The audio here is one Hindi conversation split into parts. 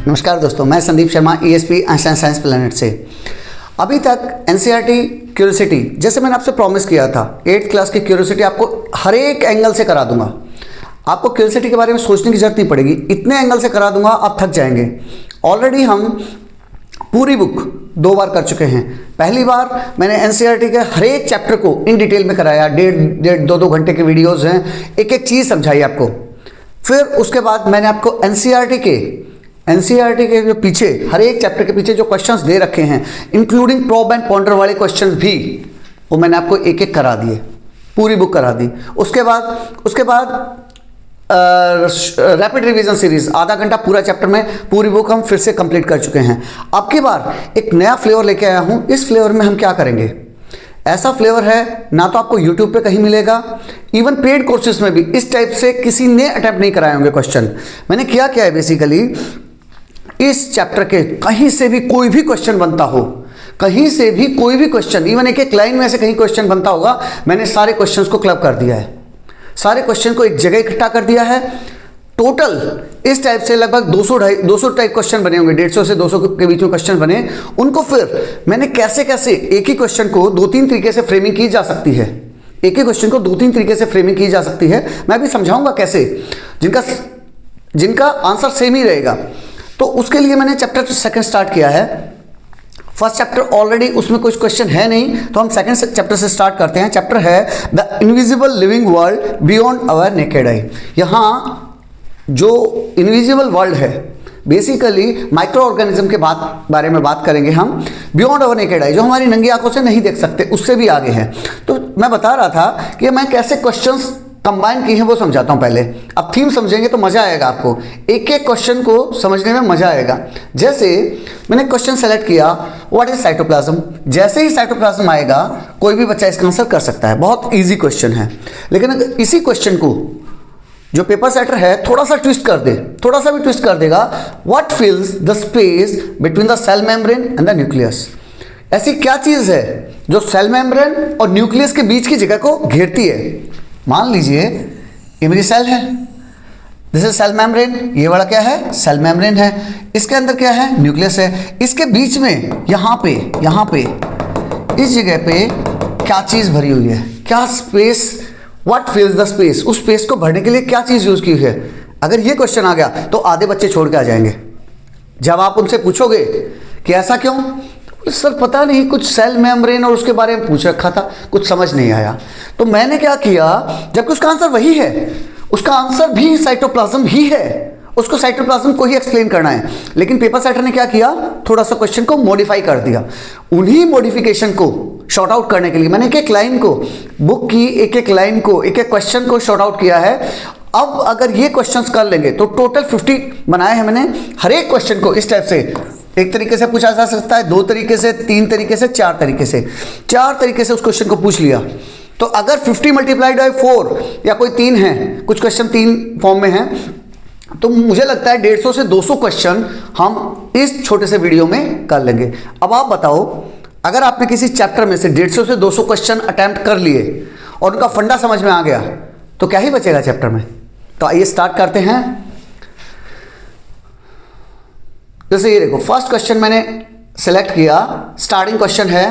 नमस्कार दोस्तों, मैं Sandeep Sharma ESP Einstein science planet से। अभी तक NCERT क्यूरियोसिटी, जैसे मैंने आपसे प्रॉमिस किया था, 8th क्लास की क्यूरियोसिटी आपको हर एक एंगल से करा दूंगा। आपको क्यूरियोसिटी के बारे में सोचने की जरूरत नहीं पड़ेगी, इतने एंगल से करा दूंगा आप थक जाएंगे। ऑलरेडी हम पूरी बुक 2 बार कर चुके हैं। पहली बार मैंने NCERT के हर एक चैप्टर को इन डिटेल में कराया, 1.5-2 घंटे के वीडियोज़ हैं, एक एक चीज़ समझाई आपको। फिर उसके बाद मैंने आपको NCERT के जो पीछे, हर एक चैप्टर के पीछे जो क्वेश्चंस दे रखे हैं, इंक्लूडिंग प्रॉब एंड पॉइंटर वाले क्वेश्चंस भी, वो मैंने आपको एक एक करा दिए, पूरी बुक करा दी। उसके बाद रैपिड रिवीजन सीरीज, आधा घंटा पूरा चैप्टर में पूरी बुक हम फिर से कंप्लीट कर चुके हैं। अब की बार एक नया फ्लेवर लेके आया हूँ। इस फ्लेवर में हम क्या करेंगे, ऐसा फ्लेवर है ना तो आपको YouTube पे कहीं मिलेगा, इवन पेड कोर्सेज में भी इस टाइप से किसी ने अटेम्प्ट नहीं कराए होंगे क्वेश्चन। मैंने क्या है, बेसिकली इस चैप्टर के कहीं से भी कोई भी क्वेश्चन बनता हो, कहीं से भी कोई भी क्वेश्चन, इवन एक एक लाइन में से कहीं क्वेश्चन बनता होगा, मैंने सारे क्वेश्चंस को क्लब कर दिया है, सारे क्वेश्चन को एक जगह इकट्ठा कर दिया है। टोटल इस टाइप से लगभग 200 टाइप क्वेश्चन बने होंगे, 150 से 200 के बीच में क्वेश्चन बने। उनको फिर मैंने कैसे कैसे एक ही क्वेश्चन को 2-3 तरीके से फ्रेमिंग की जा सकती है, एक ही क्वेश्चन को 2-3 तरीके से फ्रेमिंग की जा सकती है, मैं भी समझाऊंगा कैसे, जिनका आंसर सेम ही रहेगा। तो उसके लिए मैंने चैप्टर 2 स्टार्ट किया है। फर्स्ट चैप्टर ऑलरेडी उसमें कुछ क्वेश्चन है नहीं, तो हम सेकंड चैप्टर से स्टार्ट करते हैं। चैप्टर है the invisible living world beyond our naked eye. यहाँ जो इनविजिबल वर्ल्ड है, बेसिकली माइक्रो ऑर्गेनिज्म के बारे में बात करेंगे हम, बियॉन्ड आवर नेकेड आई, जो हमारी नंगी आंखों से नहीं देख सकते, उससे भी आगे है। तो मैं बता रहा था कि मैं कैसे क्वेश्चंस कंबाइन की हैं वो समझाता हूं पहले। अब थीम समझेंगे तो मजा आएगा आपको, एक एक क्वेश्चन को समझने में मजा आएगा। जैसे मैंने क्वेश्चन सेलेक्ट किया, व्हाट इज साइटोप्लाज्म। जैसे ही साइटोप्लाज्म आएगा, कोई भी बच्चा इसका आंसर कर सकता है, बहुत इजी क्वेश्चन है। लेकिन अगर इसी क्वेश्चन को जो पेपर सेटर है थोड़ा सा ट्विस्ट कर दे, थोड़ा सा भी ट्विस्ट कर देगा, what fills the space between the cell membrane and the nucleus. ऐसी क्या चीज है जो सेल मेम्ब्रेन और न्यूक्लियस के बीच की जगह को घेरती है। मान लीजिए ये मेरी सेल है, दिस इज सेल मेम्ब्रेन, ये वाला क्या है, सेल मेम्ब्रेन है, इसके अंदर क्या है, न्यूक्लियस है। इसके बीच में यहाँ पे इस जगह पे क्या चीज भरी हुई है, क्या space, what fills the space, उस स्पेस को भरने के लिए क्या चीज यूज की है। अगर ये क्वेश्चन आ गया तो आधे बच्चे छोड़ के आ जाएंगे। जब आप उनसे पूछोगे कि ऐसा क्यों, सर पता नहीं, कुछ सेल मेम्ब्रेन और उसके बारे में पूछ रखा था, कुछ समझ नहीं आया। तो मैंने क्या किया, जबकि उसका आंसर वही है, उसका आंसर भी साइटोप्लाज्म ही है, उसको साइटोप्लाज्म को ही एक्सप्लेन करना है। लेकिन पेपर सेटर ने क्या किया, थोड़ा सा क्वेश्चन को मॉडिफाई कर दिया। उन्हीं मॉडिफिकेशन को शॉर्ट आउट करने के लिए मैंने एक एक लाइन को, बुक की एक एक लाइन को, एक एक क्वेश्चन को शॉर्ट आउट किया है। अब अगर ये क्वेश्चंस कर लेंगे तो टोटल 50 बनाए हैं मैंने। हर एक क्वेश्चन को इस टाइप से एक तरीके से पूछा जा सकता है, 2 तरीके से, 3 तरीके से, 4 तरीके से, 4 तरीके से उस क्वेश्चन को पूछ लिया। तो अगर 50 मल्टीप्लाइड बाय 4 या कोई 3 है, कुछ क्वेश्चन 3 फॉर्म में हैं, तो मुझे लगता है 150 से 200 क्वेश्चन हम इस छोटे से वीडियो में कर लेंगे। अब आप बताओ, अगर आपने किसी चैप्टर में से 150 से 200 क्वेश्चन अटेम्प्ट कर लिए और उनका फंडा समझ में आ गया, तो क्या ही बचेगा चैप्टर में। तो आइए स्टार्ट करते हैं। जैसे ये देखो, फर्स्ट क्वेश्चन मैंने सेलेक्ट किया, स्टार्टिंग क्वेश्चन है,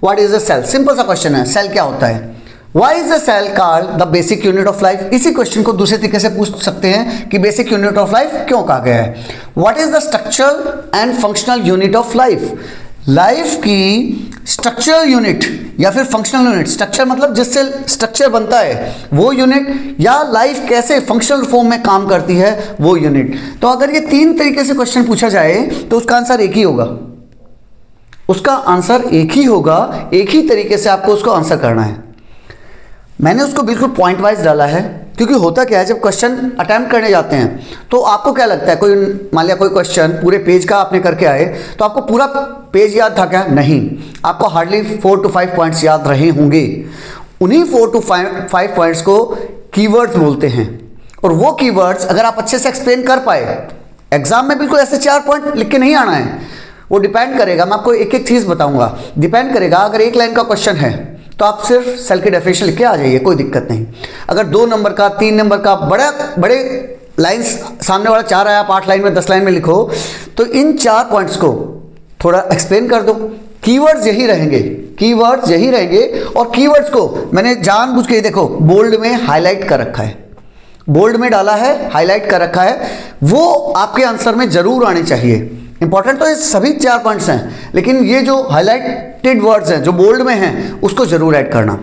what is a cell. Simple सा क्वेश्चन है, सेल क्या होता है। Why is a cell called the basic unit of life. इसी क्वेश्चन को दूसरे तरीके से पूछ सकते हैं कि बेसिक यूनिट ऑफ लाइफ क्यों कहा गया है। What is the structural and functional unit of life. Life की स्ट्रक्चरल यूनिट या फिर फंक्शनल यूनिट, स्ट्रक्चर मतलब जिससे स्ट्रक्चर बनता है वो यूनिट, या लाइफ कैसे फंक्शनल फॉर्म में काम करती है वो यूनिट। तो अगर ये 3 तरीके से क्वेश्चन पूछा जाए तो उसका आंसर एक ही होगा, उसका आंसर एक ही होगा, एक ही तरीके से आपको उसको आंसर करना है। मैंने उसको बिल्कुल पॉइंट वाइज डाला है, क्योंकि होता क्या है, जब क्वेश्चन अटेम्प्ट करने जाते हैं तो आपको क्या लगता है, कोई मान लिया कोई क्वेश्चन पूरे पेज का आपने करके आए, तो आपको पूरा पेज याद था क्या, नहीं, आपको हार्डली 4 to 5 पॉइंट्स याद रहे होंगे। उन्हीं 4 to 5 पॉइंट्स को कीवर्ड्स बोलते हैं, और वो कीवर्ड्स अगर आप अच्छे से एक्सप्लेन कर पाए, एग्जाम में बिल्कुल ऐसे 4 पॉइंट लिख के नहीं आना है, वो डिपेंड करेगा, मैं आपको एक एक चीज़ बताऊंगा, डिपेंड करेगा। अगर 1 लाइन का क्वेश्चन है तो आप सिर्फ सेल की डेफिनेशन लिख के आ जाइए, कोई दिक्कत नहीं। अगर 2 नंबर का, 3 नंबर का, बड़े लाइंस सामने वाला 4 है, आप 8 लाइन में 10 लाइन में लिखो, तो इन 4 पॉइंट्स को थोड़ा एक्सप्लेन कर दो। कीवर्ड्स यही रहेंगे, कीवर्ड्स यही रहेंगे, और कीवर्ड्स को मैंने जानबूझ के देखो बोल्ड में हाईलाइट कर रखा है, बोल्ड में डाला है, हाईलाइट कर रखा है, वो आपके आंसर में जरूर आने चाहिए। इंपॉर्टेंट तो ये सभी 4 पॉइंट्स हैं, लेकिन ये जो हाईलाइटेड वर्ड्स हैं जो बोल्ड में हैं उसको जरूर ऐड करना।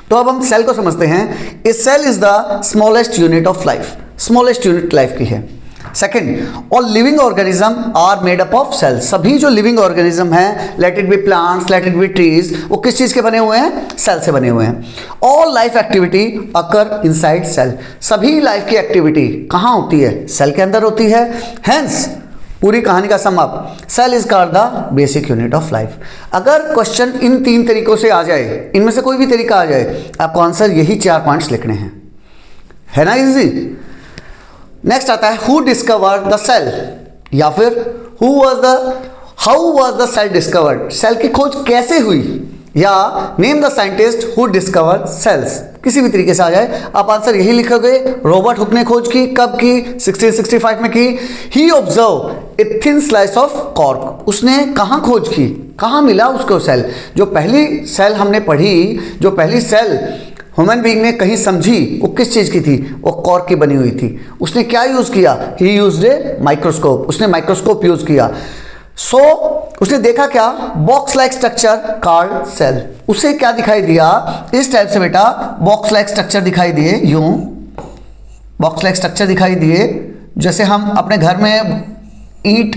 तो अब हम सेल को समझते हैं। A cell is the smallest unit of life, smallest unit life की है। Second, all living organism are made up of cell, सभी जो लिविंग ऑर्गेनिज्म हैं, let it be plants, let it be trees, वो किस चीज के बने हुए हैं? सेल से बने हुए हैं। ऑल लाइफ एक्टिविटी अकर इनसाइड सेल, सभी लाइफ की एक्टिविटी कहाँ होती है? सेल के अंदर होती है। हेंस पूरी कहानी का sum up, cell is called the basic unit of life. अगर क्वेश्चन इन 3 तरीकों से आ जाए, इनमें से कोई भी तरीका आ जाए, आपको आंसर यही 4 पॉइंट्स लिखने हैं, है ना इजी। नेक्स्ट आता है हु डिस्कवर्ड द सेल, या फिर how was the cell discovered, cell की खोज कैसे हुई, या name the scientist who discovered cells. किसी भी तरीके से आ जाए, आप आंसर यही लिखोगे। रॉबर्ट हुक ने खोज की, कब की? 1665 में की। He observe a thin slice of cork, उसने कहाँ खोज की, कहाँ मिला उसको सेल? जो पहली सेल हमने पढ़ी, जो पहली सेल ह्यूमन बीइंग ने कहीं समझी, वो किस चीज़ की थी? वो कॉर्क की बनी हुई थी। उसने क्या यूज़ किया? ही यूज्ड ए माइक्रोस्कोप, उसने माइक्रोस्कोप यूज़ किया। सो उसने देखा क्या? Box like structure called cell. उसे क्या दिखाई दिया? इस टाइप से बेटा बॉक्स लाइक स्ट्रक्चर दिखाई दिए, यूं बॉक्स लाइक स्ट्रक्चर दिखाई दिए, जैसे हम अपने घर में ईंट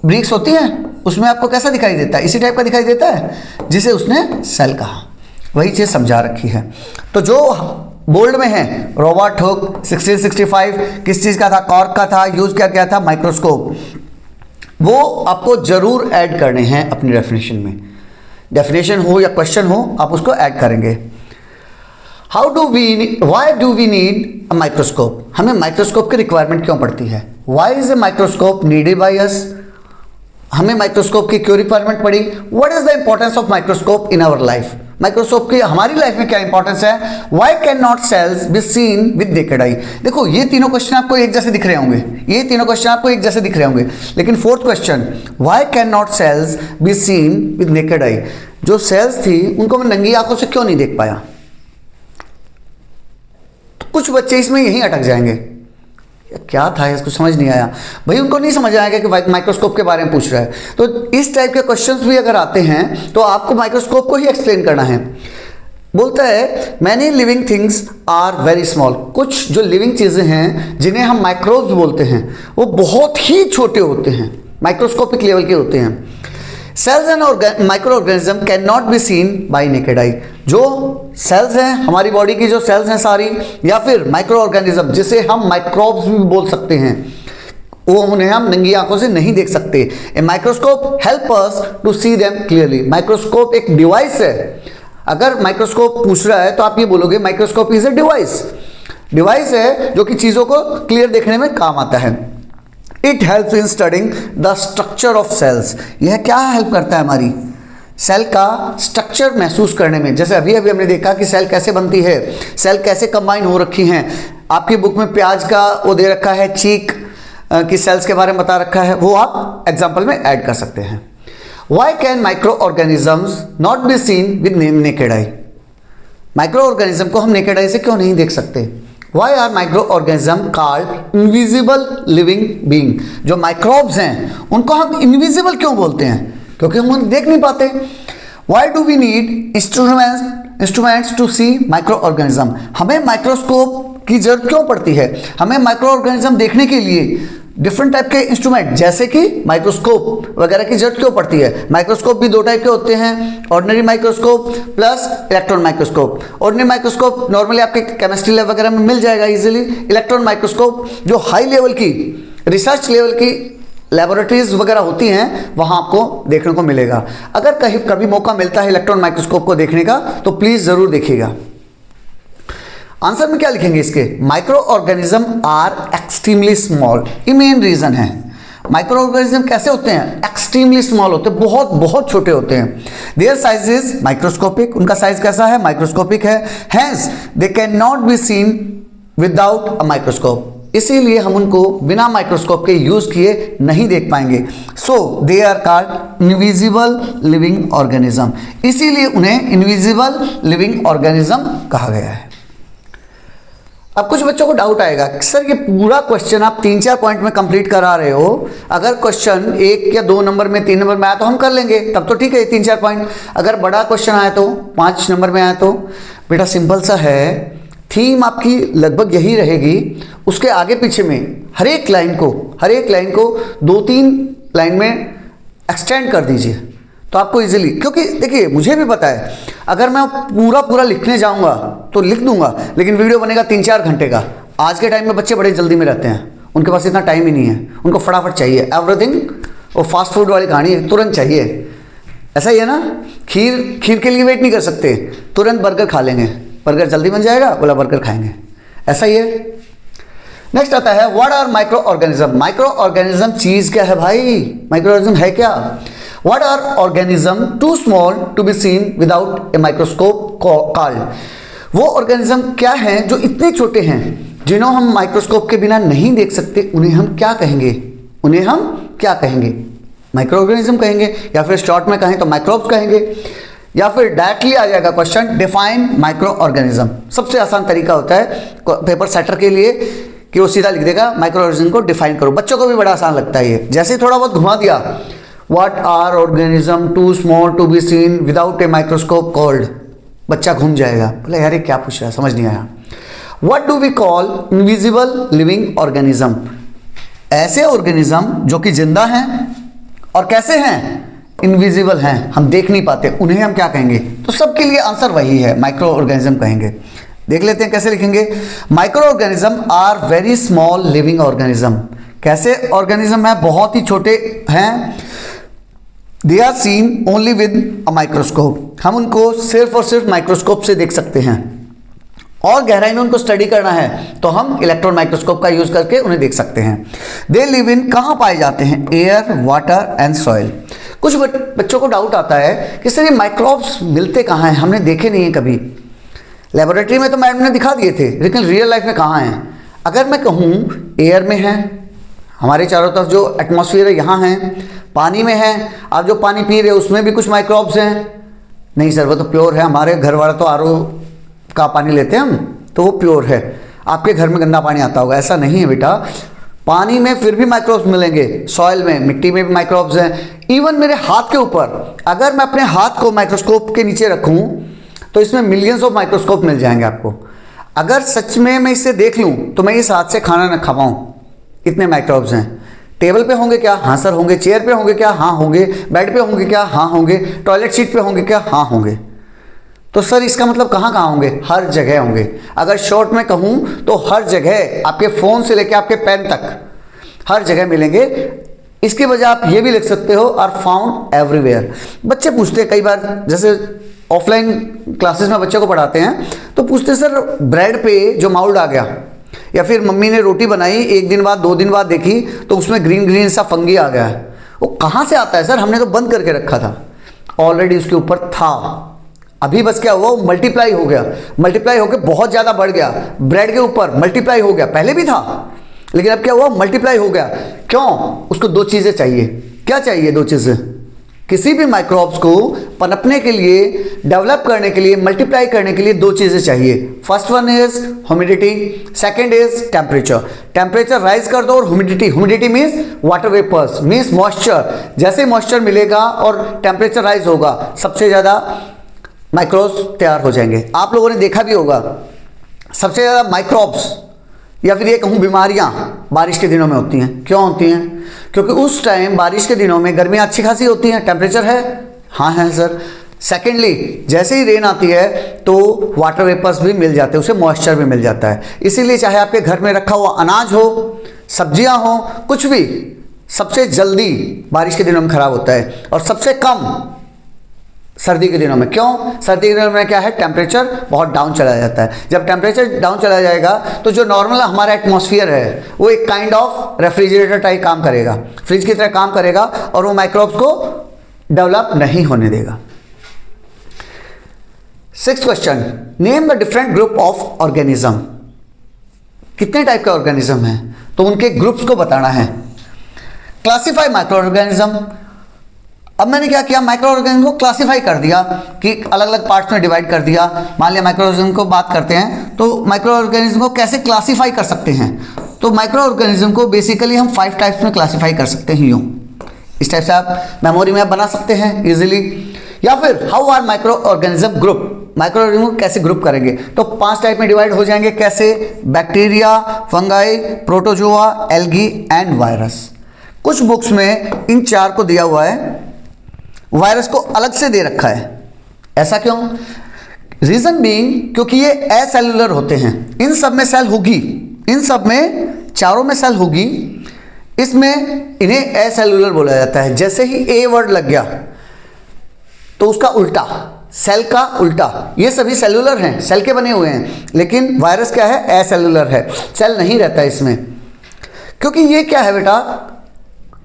ब्रिक्स होती हैं उसमें आपको कैसा दिखाई देता है? इसी टाइप का दिखाई देता है, जिसे उसने सेल कहा। वही चीज़ समझा रखी है। तो जो बोल्ड में है, रॉबर्ट हुक 1665 किस चीज़ का था? कॉर्क का था। यूज़ क्या किया था? माइक्रोस्कोप। वो आपको जरूर ऐड करने हैं अपनी डेफिनेशन में। डेफिनेशन हो या क्वेश्चन हो, आप उसको ऐड करेंगे। Why do we need a microscope, हमें माइक्रोस्कोप की रिक्वायरमेंट क्यों पड़ती है? Why is a microscope needed by us, हमें माइक्रोस्कोप की क्यों रिक्वायरमेंट पड़ी? What is the importance of microscope in our life, microscope की हमारी लाइफ में क्या इंपॉर्टेंस है? Why can not cells be seen with naked eye. देखो ये तीनों क्वेश्चन आपको एक जैसे दिख रहे होंगे, ये तीनों क्वेश्चन आपको एक जैसे दिख रहे होंगे, लेकिन fourth question, why can not cells be seen with naked eye, जो सेल्स थी उनको मैं नंगी आंखों से क्यों नहीं देख पाया? तो कुछ बच्चे इसमें यहीं अटक जाएंगे, क्या था इसको समझ नहीं आया भाई, उनको नहीं समझ आएगा कि माइक्रोस्कोप के बारे में पूछ रहा है। तो इस टाइप के क्वेश्चंस भी अगर आते हैं तो आपको माइक्रोस्कोप को ही एक्सप्लेन करना है। बोलता है many living things are very small, कुछ जो लिविंग चीज़ें हैं जिन्हें हम माइक्रोब्स बोलते हैं वो बहुत ही छोटे होते हैं, माइक्रोस्कोपिक लेवल के होते हैं। Cells and micro organism can not be seen by naked eye, जो सेल्स हैं हमारी बॉडी की, जो सेल्स हैं सारी, या फिर माइक्रो ऑर्गेनिज्म जिसे हम माइक्रोब्स भी बोल सकते हैं, वो उन्हें हम नंगी आंखों से नहीं देख सकते। A microscope help us to see them clearly, microscope एक डिवाइस है। अगर माइक्रोस्कोप पूछ रहा है तो आप ये बोलोगे microscope is a device, device है जो कि चीज़ों को क्लियर देखने में काम आता है। It helps in studying the structure of cells, यह क्या हेल्प करता है? हमारी सेल का स्ट्रक्चर महसूस करने में। जैसे अभी अभी हमने देखा कि सेल कैसे बनती है, सेल कैसे कंबाइन हो रखी हैं। आपकी बुक में प्याज का वो दे रखा है, चीक की सेल्स के बारे में बता रखा है, वो आप एग्जाम्पल में ऐड कर सकते हैं। Why can micro organisms not be seen with naked eye, micro organism को हम नेकेड आई से क्यों नहीं देख सकते? Why are micro organism called invisible living being, जो माइक्रोब्स हैं उनको हम इनविजिबल क्यों बोलते हैं? क्योंकि हम उन्हें देख नहीं पाते। Why do we need instruments to see micro organism, हमें माइक्रोस्कोप की जरूरत क्यों पड़ती है? हमें माइक्रो ऑर्गेनिज्म देखने के लिए डिफरेंट टाइप के इंस्ट्रूमेंट जैसे कि माइक्रोस्कोप वगैरह की जरूरत क्यों पड़ती है? माइक्रोस्कोप भी 2 टाइप के होते हैं, ordinary microscope plus electron microscope. Ordinary microscope normally आपके केमिस्ट्री लैब वगैरह में मिल जाएगा इजीली। इलेक्ट्रॉन माइक्रोस्कोप जो हाई लेवल की रिसर्च लेवल की लैबोरेटरीज वगैरह होती हैं वहाँ आपको देखने को मिलेगा। अगर कभी मौका मिलता है इलेक्ट्रॉन माइक्रोस्कोप को देखने का तो प्लीज़ ज़रूर देखिएगा। आंसर में क्या लिखेंगे इसके? Micro organism are extremely small, ये मेन रीजन है। माइक्रो ऑर्गेनिज्म कैसे होते हैं? एक्सट्रीमली स्मॉल होते हैं, बहुत बहुत छोटे होते हैं। देयर साइज इज माइक्रोस्कोपिक, उनका साइज कैसा है? माइक्रोस्कोपिक है। Hence they can not be scene without a microscope, इसीलिए हम उनको बिना माइक्रोस्कोप के यूज किए नहीं देख पाएंगे। So they are called invisible living organism, इसीलिए उन्हें इनविजिबल लिविंग ऑर्गेनिज्म कहा गया है। अब कुछ बच्चों को डाउट आएगा कि सर ये पूरा क्वेश्चन आप 3-4 पॉइंट में कंप्लीट करा रहे हो, अगर क्वेश्चन 1 या 2 नंबर में 3 नंबर में आया तो हम कर लेंगे, तब तो ठीक है 3-4 पॉइंट। अगर बड़ा क्वेश्चन आया तो 5 नंबर में आया तो बेटा सिंपल सा है, थीम आपकी लगभग यही रहेगी, उसके आगे पीछे में हर एक लाइन को 2-3 लाइन में एक्सटेंड कर दीजिए तो आपको इजीली, क्योंकि देखिए मुझे भी पता है अगर मैं पूरा लिखने जाऊंगा तो लिख दूंगा, लेकिन वीडियो बनेगा 3-4 घंटे का। आज के टाइम में बच्चे बड़े जल्दी में रहते हैं, उनके पास इतना टाइम ही नहीं है, उनको फटाफट चाहिए एवरीथिंग, वो फास्ट फूड वाली कहानी है, तुरंत चाहिए। ऐसा ही है ना, खीर के लिए वेट नहीं कर सकते, तुरंत बर्गर खा लेंगे, बर्गर जल्दी बन जाएगा, बोला बर्गर खाएंगे, ऐसा ही है। नेक्स्ट आता है what are micro organism. Micro organism चीज क्या है भाई, माइक्रो ऑर्गेनिज्म है क्या? What are organism too small to be seen without a microscope called? वो ऑर्गेनिज्म क्या हैं जो इतने छोटे हैं जिन्हें हम माइक्रोस्कोप के बिना नहीं देख सकते, उन्हें हम क्या कहेंगे? माइक्रो ऑर्गेनिज्म कहेंगे, या फिर शॉर्ट में कहें तो माइक्रोब्स कहेंगे, या फिर डायरेक्टली आ जाएगा क्वेश्चन डिफाइन माइक्रो ऑर्गेनिज्म। सबसे आसान तरीका होता है पेपर सेटर के लिए कि वो सीधा लिख देगा माइक्रो ऑर्गेनिज्म को डिफाइन करो। बच्चों को भी बड़ा आसान लगता है ये, जैसे ही थोड़ा बहुत घुमा दिया, What are organism too small to be seen without a microscope called? बच्चा घूम जाएगा, बोले यार ये क्या पूछ रहा है, समझ नहीं आया। What do we call invisible living organism? ऐसे ऑर्गेनिज्म जो कि जिंदा हैं और कैसे हैं, इनविजिबल हैं, हम देख नहीं पाते, उन्हें हम क्या कहेंगे? तो सबके लिए आंसर वही है, माइक्रो ऑर्गेनिज्म कहेंगे। देख लेते हैं कैसे लिखेंगे। Micro organism are very small living organism. कैसे ऑर्गेनिज्म है, बहुत ही छोटे हैं। They are seen only with a microscope, हम उनको सिर्फ और सिर्फ माइक्रोस्कोप से देख सकते हैं, और गहराई में उनको स्टडी करना है तो हम इलेक्ट्रॉन माइक्रोस्कोप का यूज करके उन्हें देख सकते हैं। दे लिव इन, कहाँ पाए जाते हैं? Air, water and soil. कुछ बच्चों को डाउट आता है कि सर ये माइक्रोब्स मिलते कहाँ हैं, हमने देखे नहीं है कभी। लेबोरेटरी में तो मैडम ने दिखा दिए थे, लेकिन रियल लाइफ में कहाँ हैं? अगर मैं कहूँ एयर में है, हमारे चारों तरफ जो एटमॉस्फेयर है यहाँ है, पानी में है, आप जो पानी पी रहे हो उसमें भी कुछ माइक्रोब्स हैं। नहीं सर वो तो प्योर है, हमारे घर वाला तो आरओ का पानी लेते हैं हम, तो वो प्योर है, आपके घर में गंदा पानी आता होगा। ऐसा नहीं है बेटा, पानी में फिर भी माइक्रोब्स मिलेंगे, सॉइल में, मिट्टी में भी माइक्रोब्स हैं। इवन मेरे हाथ के ऊपर, अगर मैं अपने हाथ को माइक्रोस्कोप के नीचे रखूँ तो इसमें मिलियंस ऑफ माइक्रोस्कोप मिल जाएंगे आपको। अगर सच में मैं इसे देख लूँ तो मैं इस हाथ से खाना न खा पाऊँ, इतने माइक्रोब्स हैं। टेबल पे होंगे क्या? हाँ सर होंगे। चेयर पे होंगे क्या? हाँ होंगे। बेड पे होंगे क्या? हाँ होंगे। टॉयलेट सीट पे होंगे क्या? हाँ होंगे। तो सर इसका मतलब कहाँ कहाँ होंगे? हर जगह होंगे। अगर शॉर्ट में कहूँ तो हर जगह, आपके फ़ोन से लेके आपके पेन तक हर जगह मिलेंगे। इसके वजह आप ये भी लिख सकते हो, आर फाउंड एवरीवेयर। बच्चे पूछते हैं कई बार, जैसे ऑफलाइन क्लासेस में बच्चों को पढ़ाते हैं तो पूछते सर ब्रेड पे जो माउल्ड आ गया, या फिर मम्मी ने रोटी बनाई 1 दिन बाद 2 दिन बाद देखी तो उसमें ग्रीन ग्रीन सा फंगी आ गया है, वो कहाँ से आता है सर? हमने तो बंद करके रखा था, ऑलरेडी उसके ऊपर था, अभी बस क्या हुआ, मल्टीप्लाई हो गया, मल्टीप्लाई होकर बहुत ज़्यादा बढ़ गया, ब्रेड के ऊपर मल्टीप्लाई हो गया, पहले भी था लेकिन अब क्या हुआ, मल्टीप्लाई हो गया। क्यों? उसको 2 चीज़ें चाहिए। क्या चाहिए? 2 चीज़ें। किसी भी माइक्रोब्स को पनपने के लिए, डेवलप करने के लिए, मल्टीप्लाई करने के लिए 2 चीज़ें चाहिए। First one is humidity, second is temperature. Temperature rise कर दो और humidity, humidity means water vapours, means moisture. जैसे मॉइस्चर मिलेगा और टेम्परेचर राइज होगा, सबसे ज़्यादा माइक्रोब्स तैयार हो जाएंगे। आप लोगों ने देखा भी होगा, सबसे ज़्यादा माइक्रोब्स या फिर ये कहूँ बीमारियाँ बारिश के दिनों में होती हैं। क्यों होती हैं? क्योंकि उस टाइम बारिश के दिनों में गर्मियाँ अच्छी खासी होती हैं, टेम्परेचर है, हाँ है सर। सेकेंडली, जैसे ही रेन आती है तो वाटर वेपर्स भी मिल जाते हैं, उसे मॉइस्चर भी मिल जाता है। इसीलिए चाहे आपके घर में रखा हुआ अनाज हो, सब्जियां हो, कुछ भी सबसे जल्दी बारिश के दिनों में खराब होता है और सबसे कम सर्दी के दिनों में। क्यों? सर्दी के दिनों में क्या है, टेम्परेचर बहुत डाउन चला जाता है। जब टेम्परेचर डाउन चला जाएगा तो जो नॉर्मल हमारा एटमॉस्फेयर है वो एक काइंड ऑफ रेफ्रिजरेटर टाइप काम करेगा, फ्रिज की तरह काम करेगा और वो माइक्रोब्स को डेवलप नहीं होने देगा। 6th question, name the different group of organism. कितने टाइप के ऑर्गेनिज्म हैं, तो उनके ग्रुप्स को बताना है। Classify micro organism. अब मैंने क्या किया, माइक्रो ऑर्गेनिज्म को क्लासिफाई कर दिया कि अलग अलग पार्ट्स में डिवाइड कर दिया। मान लिया माइक्रो ऑर्गेनिज्म को बात करते हैं, तो माइक्रो ऑर्गेनिज्म को कैसे क्लासिफाई कर सकते हैं, तो माइक्रो ऑर्गेनिज्म को बेसिकली हम 5 टाइप्स में क्लासिफाई कर सकते हैं। यूँ इस टाइप से आप मेमोरी में बना सकते हैं इजीली। या फिर how are micro organism group, micro organism को कैसे ग्रुप करेंगे, तो 5 टाइप में डिवाइड हो जाएंगे। कैसे, bacteria, fungi, protozoa, algae and virus. कुछ बुक्स में इन 4 को दिया हुआ है, वायरस को अलग से दे रखा है। ऐसा क्यों? रीजन बीइंग क्योंकि ये एसेलुलर होते हैं। इन सब में सेल होगी, इन सब में चारों में सेल होगी, इसमें इन्हें एसेलुलर बोला जाता है। जैसे ही ए वर्ड लग गया तो उसका उल्टा, सेल का उल्टा। ये सभी सेलुलर हैं, सेल के बने हुए हैं, लेकिन वायरस क्या है, एसेलुलर है, सेल नहीं रहता इसमें। क्योंकि ये क्या है बेटा,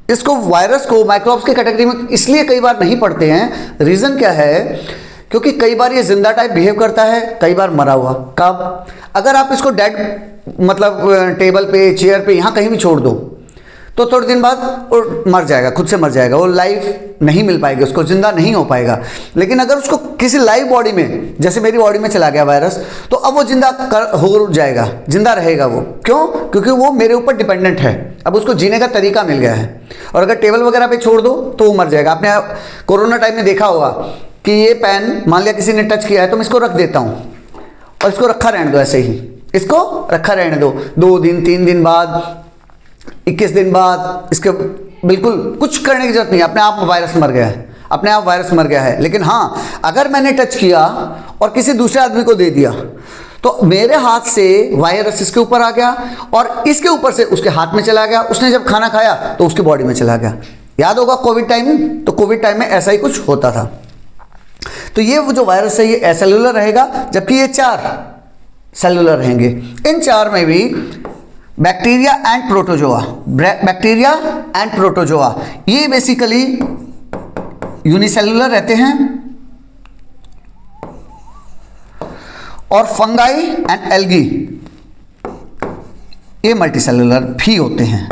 इसको वायरस को माइक्रोब्स की कैटेगरी में इसलिए कई बार नहीं पढ़ते हैं। रीज़न क्या है, क्योंकि कई बार ये जिंदा टाइप बिहेव करता है, कई बार मरा हुआ। कब? अगर आप इसको डेड मतलब टेबल पे, चेयर पे, यहाँ कहीं भी छोड़ दो तो थोड़े दिन बाद वो मर जाएगा, खुद से मर जाएगा, वो लाइफ नहीं मिल पाएगी उसको, जिंदा नहीं हो पाएगा। लेकिन अगर उसको किसी लाइव बॉडी में, जैसे मेरी बॉडी में चला गया वायरस, तो अब वो जिंदा हो जाएगा, जिंदा रहेगा वो। क्यों? क्योंकि वो मेरे ऊपर डिपेंडेंट है, अब उसको जीने का तरीका मिल गया है। और अगर टेबल वगैरह पे छोड़ दो तो वो मर जाएगा। आपने कोरोना टाइम में देखा होगा कि ये पेन मान लिया किसी ने टच किया है तो मैं इसको रख देता हूँ और इसको रखा रहने दो, ऐसे ही इसको रखा रहने दो। 2 दिन 3 दिन बाद, 21 दिन बाद, इसके बिल्कुल कुछ करने की जरूरत नहीं, अपने आप वायरस मर गया है, अपने आप वायरस मर गया है। लेकिन हाँ, अगर मैंने टच किया और किसी दूसरे आदमी को दे दिया तो मेरे हाथ से वायरस इसके ऊपर आ गया और इसके ऊपर से उसके हाथ में चला गया। उसने जब खाना खाया तो उसकी बॉडी में चला गया। याद होगा कोविड टाइम, तो कोविड टाइम में ऐसा ही कुछ होता था। तो ये वो जो वायरस है ये एसेलुलर रहेगा, जबकि ये 4 सेलुलर रहेंगे। इन 4 में भी bacteria and protozoa, bacteria and protozoa ये बेसिकली यूनिसेलुलर रहते हैं, और फंगाई एंड एल्गी ये मल्टीसेलुलर भी होते हैं।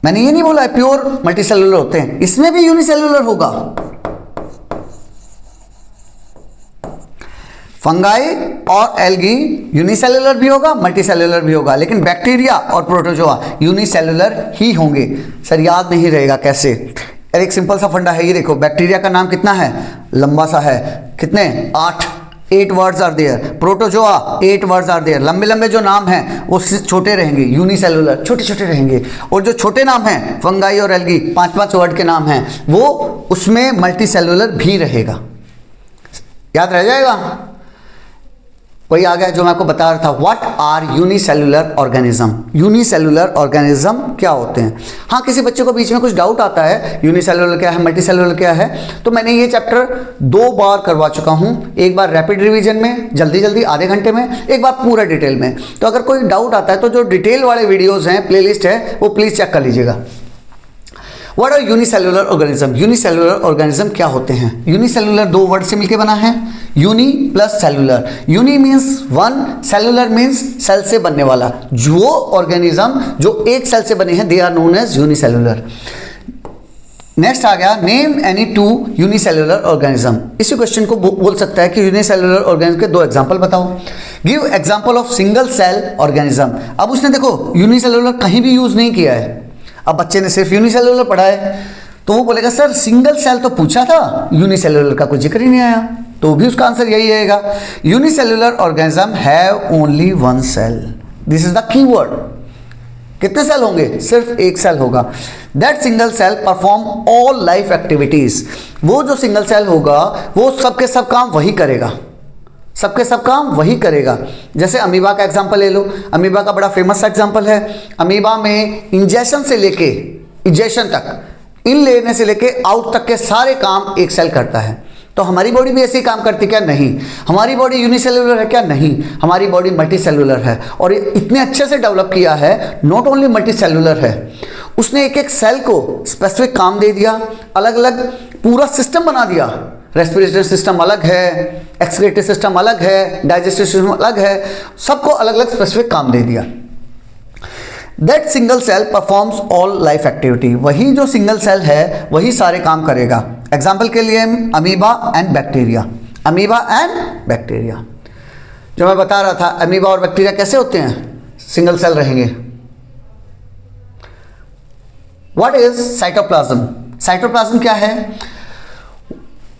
मैंने ये नहीं बोला है प्योर मल्टीसेलुलर होते हैं, इसमें भी यूनिसेलुलर होगा। फंगाई और एल्गी यूनिसेलुलर भी होगा, मल्टीसेलुलर भी होगा, लेकिन बैक्टीरिया और प्रोटोजोआ यूनिसेलुलर ही होंगे। सर याद नहीं रहेगा कैसे? एक सिंपल सा फंडा है, ये देखो बैक्टीरिया का नाम कितना है, लंबा सा है, कितने 8 words are there. Protozoa 8 words are there. लंबे लंबे जो नाम हैं वो छोटे रहेंगे, यूनिसेलुलर छोटे छोटे रहेंगे, और जो छोटे नाम हैं फंगाई और एल्गी 5-5 वर्ड के नाम हैं, वो उसमें मल्टीसेलुलर भी रहेगा। याद रह जाएगा? वही आ गया जो मैं आपको बता रहा था, what are unicellular organism. Unicellular organism क्या होते हैं? हाँ, किसी बच्चे को बीच में कुछ डाउट आता है यूनिसेलुलर क्या है, मल्टीसेलुलर क्या है, तो मैंने ये चैप्टर 2 बार करवा चुका हूँ। एक बार रैपिड रिवीजन में जल्दी जल्दी आधे घंटे में, एक बार पूरा डिटेल में। तो अगर कोई डाउट आता है तो जो डिटेल वाले वीडियोज़ हैं, प्लेलिस्ट है, वो प्लीज़ चेक कर लीजिएगा। What are unicellular organism. Unicellular organism क्या होते हैं? यूनिसेलुलर 2 वर्ड से मिलकर बना है, uni plus cellular. Uni means 1, cellular means cell से बनने वाला। जो ऑर्गेनिज्म जो एक सेल से बने हैं they are known as unicellular. Next आ गया, नेम एनी 2 यूनिसेलुलर ऑर्गेनिज्म। इसी क्वेश्चन को बोल सकता है कि यूनिसेलुलर ऑर्गेनिज्म के 2 एग्जांपल बताओ। Give example of single cell organism. अब उसने देखो यूनिसेलुलर कहीं भी यूज नहीं किया है, अब बच्चे ने सिर्फ यूनिसेलुलर पढ़ा है, तो वो बोलेगा सर सिंगल सेल तो पूछा था, यूनिसेलुलर का कोई जिक्र ही नहीं आया, तो भी उसका आंसर यही रहेगा, unicellular organism have only 1 cell. This is the keyword. कितने सेल होंगे? सिर्फ 1 सेल होगा। That single cell perform all life activities. वो जो सिंगल सेल होगा वो सबके सब काम वही करेगा, सबके सब काम वही करेगा। जैसे अमीबा का एग्जांपल ले लो, अमीबा का बड़ा फेमस एग्जांपल है। अमीबा में इंजेक्शन से लेके इजेक्शन तक, इन लेने से लेके आउट तक के सारे काम एक सेल करता है। तो हमारी बॉडी भी ऐसे ही काम करती क्या? नहीं। हमारी बॉडी यूनिसेलुलर है क्या? नहीं। हमारी बॉडी मल्टीसेलुलर है, और ये इतने अच्छे से डेवलप किया है, नॉट ओनली मल्टीसेलुलर है, उसने एक एक सेल को स्पेसिफिक काम दे दिया, अलग अलग पूरा सिस्टम बना दिया। रेस्पिरेटरी सिस्टम अलग है, एक्सक्रीटरी सिस्टम अलग है, डाइजेस्टिव सिस्टम अलग है, सबको अलग अलग स्पेसिफिक काम दे दिया। That single cell performs all life activity, वही जो सिंगल सेल है वही सारे काम करेगा। एग्जाम्पल के लिए amoeba and bacteria, amoeba and bacteria जो मैं बता रहा था, अमीबा और बैक्टीरिया कैसे होते हैं, सिंगल सेल रहेंगे। व्हाट इज साइटोप्लाज्म, साइटोप्लाज्म क्या है,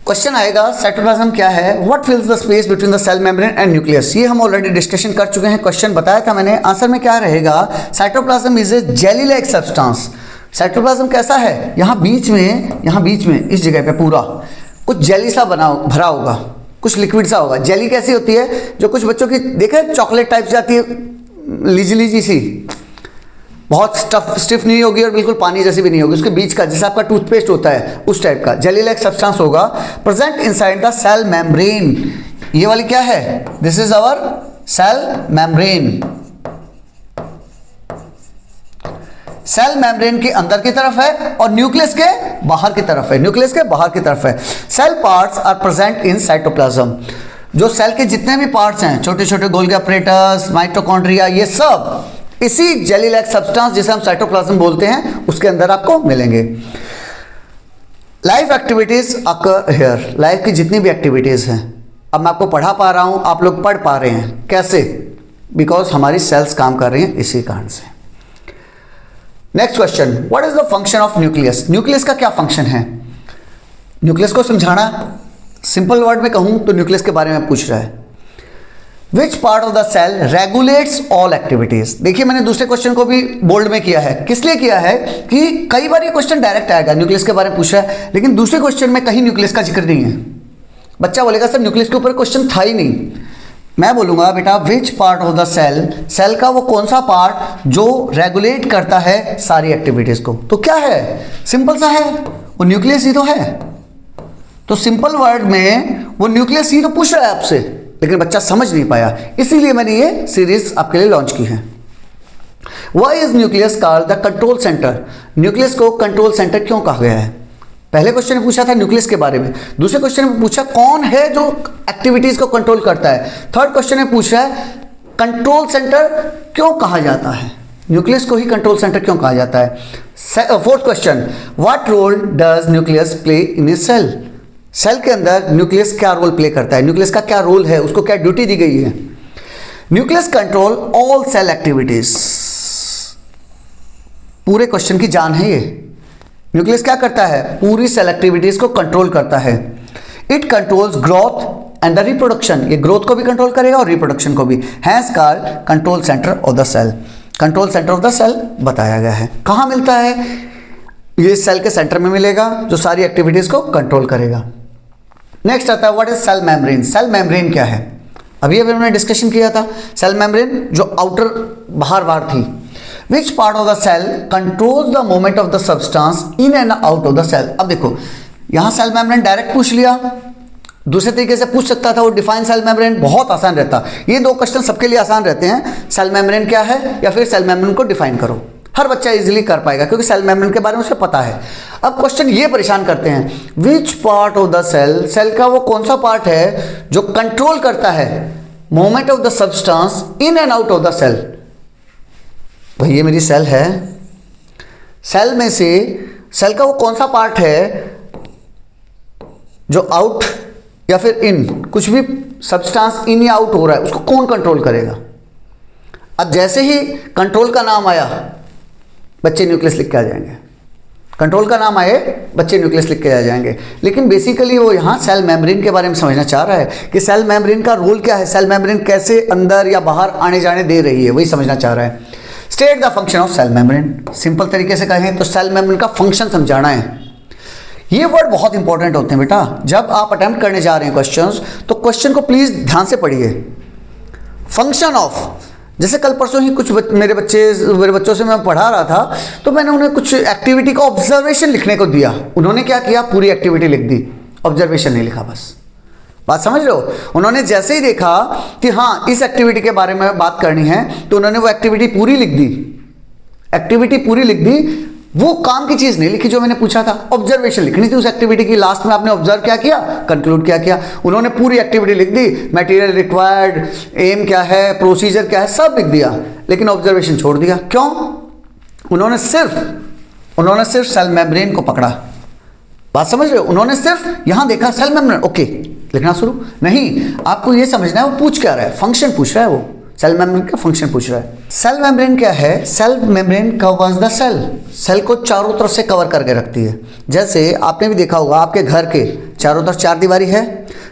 क्वेश्चन आएगा साइटोप्लाज्म क्या है, what fills the space between the cell membrane and nucleus. ये हम ऑलरेडी डिस्कशन कर चुके हैं, क्वेश्चन बताया था मैंने। आंसर में क्या रहेगा, cytoplasm is a jelly like substance. Cytoplasm कैसा है, यहाँ बीच में इस जगह पे पूरा कुछ जेली सा भरा होगा, कुछ लिक्विड सा होगा। जेली कैसी होती है, जो कुछ बच्चों की देखे चॉकलेट टाइप से आती है, लीजी लीजी सी, बहुत स्टिफ नहीं होगी और बिल्कुल पानी जैसी भी नहीं होगी, उसके बीच का जैसा आपका टूथपेस्ट होता है उस टाइप का जेली लाइक सब्सटेंस होगा, present inside the cell membrane. ये वाली क्या है, this is our cell membrane. Cell membrane के अंदर की तरफ है और न्यूक्लियस के बाहर की तरफ है, न्यूक्लियस के बाहर की तरफ है। Cell parts are present in cytoplasm, जो सेल के जितने भी पार्ट्स हैं, छोटे छोटे गोल्गी अपरेटस, माइटोकॉन्ड्रिया, ये सब इसी जेली लाइक सब्सटेंस जिसे हम साइटोप्लाज्म बोलते हैं उसके अंदर आपको मिलेंगे। Life activities occur here, life की जितनी भी एक्टिविटीज हैं, अब मैं आपको पढ़ा पा रहा हूं, आप लोग पढ़ पा रहे हैं, कैसे, बिकॉज हमारी सेल्स काम कर रही हैं इसी कारण से। Next question, what is the function of nucleus, nucleus का क्या फंक्शन है। न्यूक्लियस को समझाना, सिंपल वर्ड में कहूं तो न्यूक्लियस के बारे में पूछ रहा है। Which part of the cell regulates all activities. देखिए मैंने दूसरे क्वेश्चन को भी बोल्ड में किया है, किस लिए किया है कि कई बार ये क्वेश्चन डायरेक्ट आएगा, न्यूक्लियस के बारे में पूछ रहा है, लेकिन दूसरे क्वेश्चन में कहीं न्यूक्लियस का जिक्र नहीं है। बच्चा बोलेगा सर न्यूक्लियस के ऊपर क्वेश्चन था ही नहीं, मैं बोलूंगा बेटा which part of the cell, cell का वो कौन सा पार्ट जो रेगुलेट करता है सारी एक्टिविटीज को, तो क्या है, सिंपल सा है, वो न्यूक्लियस ही तो है। तो सिंपल वर्ड में वो न्यूक्लियस ही तो पूछ रहा है आपसे, लेकिन बच्चा समझ नहीं पाया, इसीलिए मैंने ये सीरीज आपके लिए लॉन्च की है। Why is nucleus called the control centre, nucleus को कंट्रोल सेंटर क्यों कहा गया है। पहले क्वेश्चन में पूछा था न्यूक्लियस के बारे में, दूसरे क्वेश्चन में पूछा कौन है जो एक्टिविटीज को कंट्रोल करता है, थर्ड क्वेश्चन में पूछ रहा है कंट्रोल सेंटर क्यों कहा जाता है, न्यूक्लियस को ही कंट्रोल सेंटर क्यों कहा जाता है। Fourth question, what role does nucleus play in a cell, cell के अंदर न्यूक्लियस क्या रोल प्ले करता है, न्यूक्लियस का क्या रोल है, उसको क्या ड्यूटी दी गई है। Nucleus control all cell activities, पूरे क्वेश्चन की जान है ये। न्यूक्लियस क्या करता है, पूरी सेल एक्टिविटीज को कंट्रोल करता है। It controls growth and the reproduction, ये ग्रोथ को भी कंट्रोल करेगा और रिप्रोडक्शन को भी, hence called control centre of the cell. Control centre of the cell बताया गया है, कहाँ मिलता है, ये सेल के सेंटर में मिलेगा जो सारी एक्टिविटीज को कंट्रोल करेगा। नेक्स्ट आता है what is cell membrane, cell membrane क्या है, अभी हमने डिस्कशन किया था। सेल मेम्ब्रेन जो आउटर बाहर थी। Which part of the cell controls the movement of the substance in and out of the cell. अब देखो यहां सेल मेम्ब्रेन डायरेक्ट पूछ लिया, दूसरे तरीके से पूछ सकता था वो डिफाइन सेल मेम्ब्रेन, बहुत आसान रहता। ये दो क्वेश्चन सबके लिए आसान रहते हैं, सेल मेम्ब्रेन क्या है या फिर सेल मेम्ब्रेन को डिफाइन करो, हर बच्चा इजीली कर पाएगा क्योंकि सेल मेम्ब्रेन के बारे में उसे पता है। अब क्वेश्चन ये परेशान करते हैं, which part of the cell, cell का वो कौन सा पार्ट है जो कंट्रोल करता है movement of the substance in and out of the cell. भाई ये मेरी सेल है, सेल में से सेल का वो कौन सा पार्ट है जो आउट या फिर इन, कुछ भी सब्सटेंस इन या आउट हो रहा है उसको कौन कंट्रोल करेगा। अब जैसे ही कंट्रोल का नाम आया बच्चे न्यूक्लियस लिख के आ जाएंगे, कंट्रोल का नाम आए बच्चे न्यूक्लियस लिख के आ जाएंगे, लेकिन बेसिकली वो यहाँ सेल मेम्ब्रेन के बारे में समझना चाह रहा है कि सेल मेम्ब्रेन का रोल क्या है, सेल मेम्ब्रेन कैसे अंदर या बाहर आने जाने दे रही है, वही समझना चाह रहा है। State the function of cell membrane, simple तरीके से कहें तो सेल मेम्ब्रेन का फंक्शन समझाना है। ये वर्ड बहुत इंपॉर्टेंट होते हैं बेटा, जब आप अटेम्प्ट करने जा रहे हैं क्वेश्चंस तो क्वेश्चन को प्लीज ध्यान से पढ़िए। फंक्शन ऑफ, जैसे कल परसों ही कुछ मेरे बच्चों से मैं पढ़ा रहा था तो मैंने उन्हें कुछ एक्टिविटी का ऑब्जर्वेशन लिखने को दिया, उन्होंने क्या किया पूरी एक्टिविटी लिख दी, ऑब्जर्वेशन नहीं लिखा। बस बात समझ लो, उन्होंने जैसे ही देखा कि हाँ इस एक्टिविटी के बारे में बात करनी है तो उन्होंने वो एक्टिविटी पूरी लिख दी, एक्टिविटी पूरी लिख दी, वो काम की चीज नहीं लिखी जो मैंने पूछा था, ऑब्जर्वेशन लिखनी थी उस एक्टिविटी की। लास्ट में आपने ऑब्जर्व क्या किया, कंक्लूड क्या किया। उन्होंने पूरी एक्टिविटी लिख दी, मटेरियल रिक्वायर्ड, एम क्या है, प्रोसीजर क्या है, सब लिख दिया, लेकिन ऑब्जर्वेशन छोड़ दिया। क्यों? उन्होंने सिर्फ सेल मेम्ब्रेन को पकड़ा। बात समझ रहे हो? उन्होंने सिर्फ यहां देखा सेल मेम्ब्रेन, ओके लिखना शुरू। नहीं, आपको यह समझना है वो पूछ क्या रहा है, फंक्शन पूछ रहा है, वो सेल मेम्ब्रेन का फंक्शन पूछ रहा है। सेल मेम्ब्रेन क्या है? Cell membrane covers the cell, cell को चारों तरफ से कवर करके रखती है। जैसे आपने भी देखा होगा आपके घर के चारों तरफ चार दीवारी है।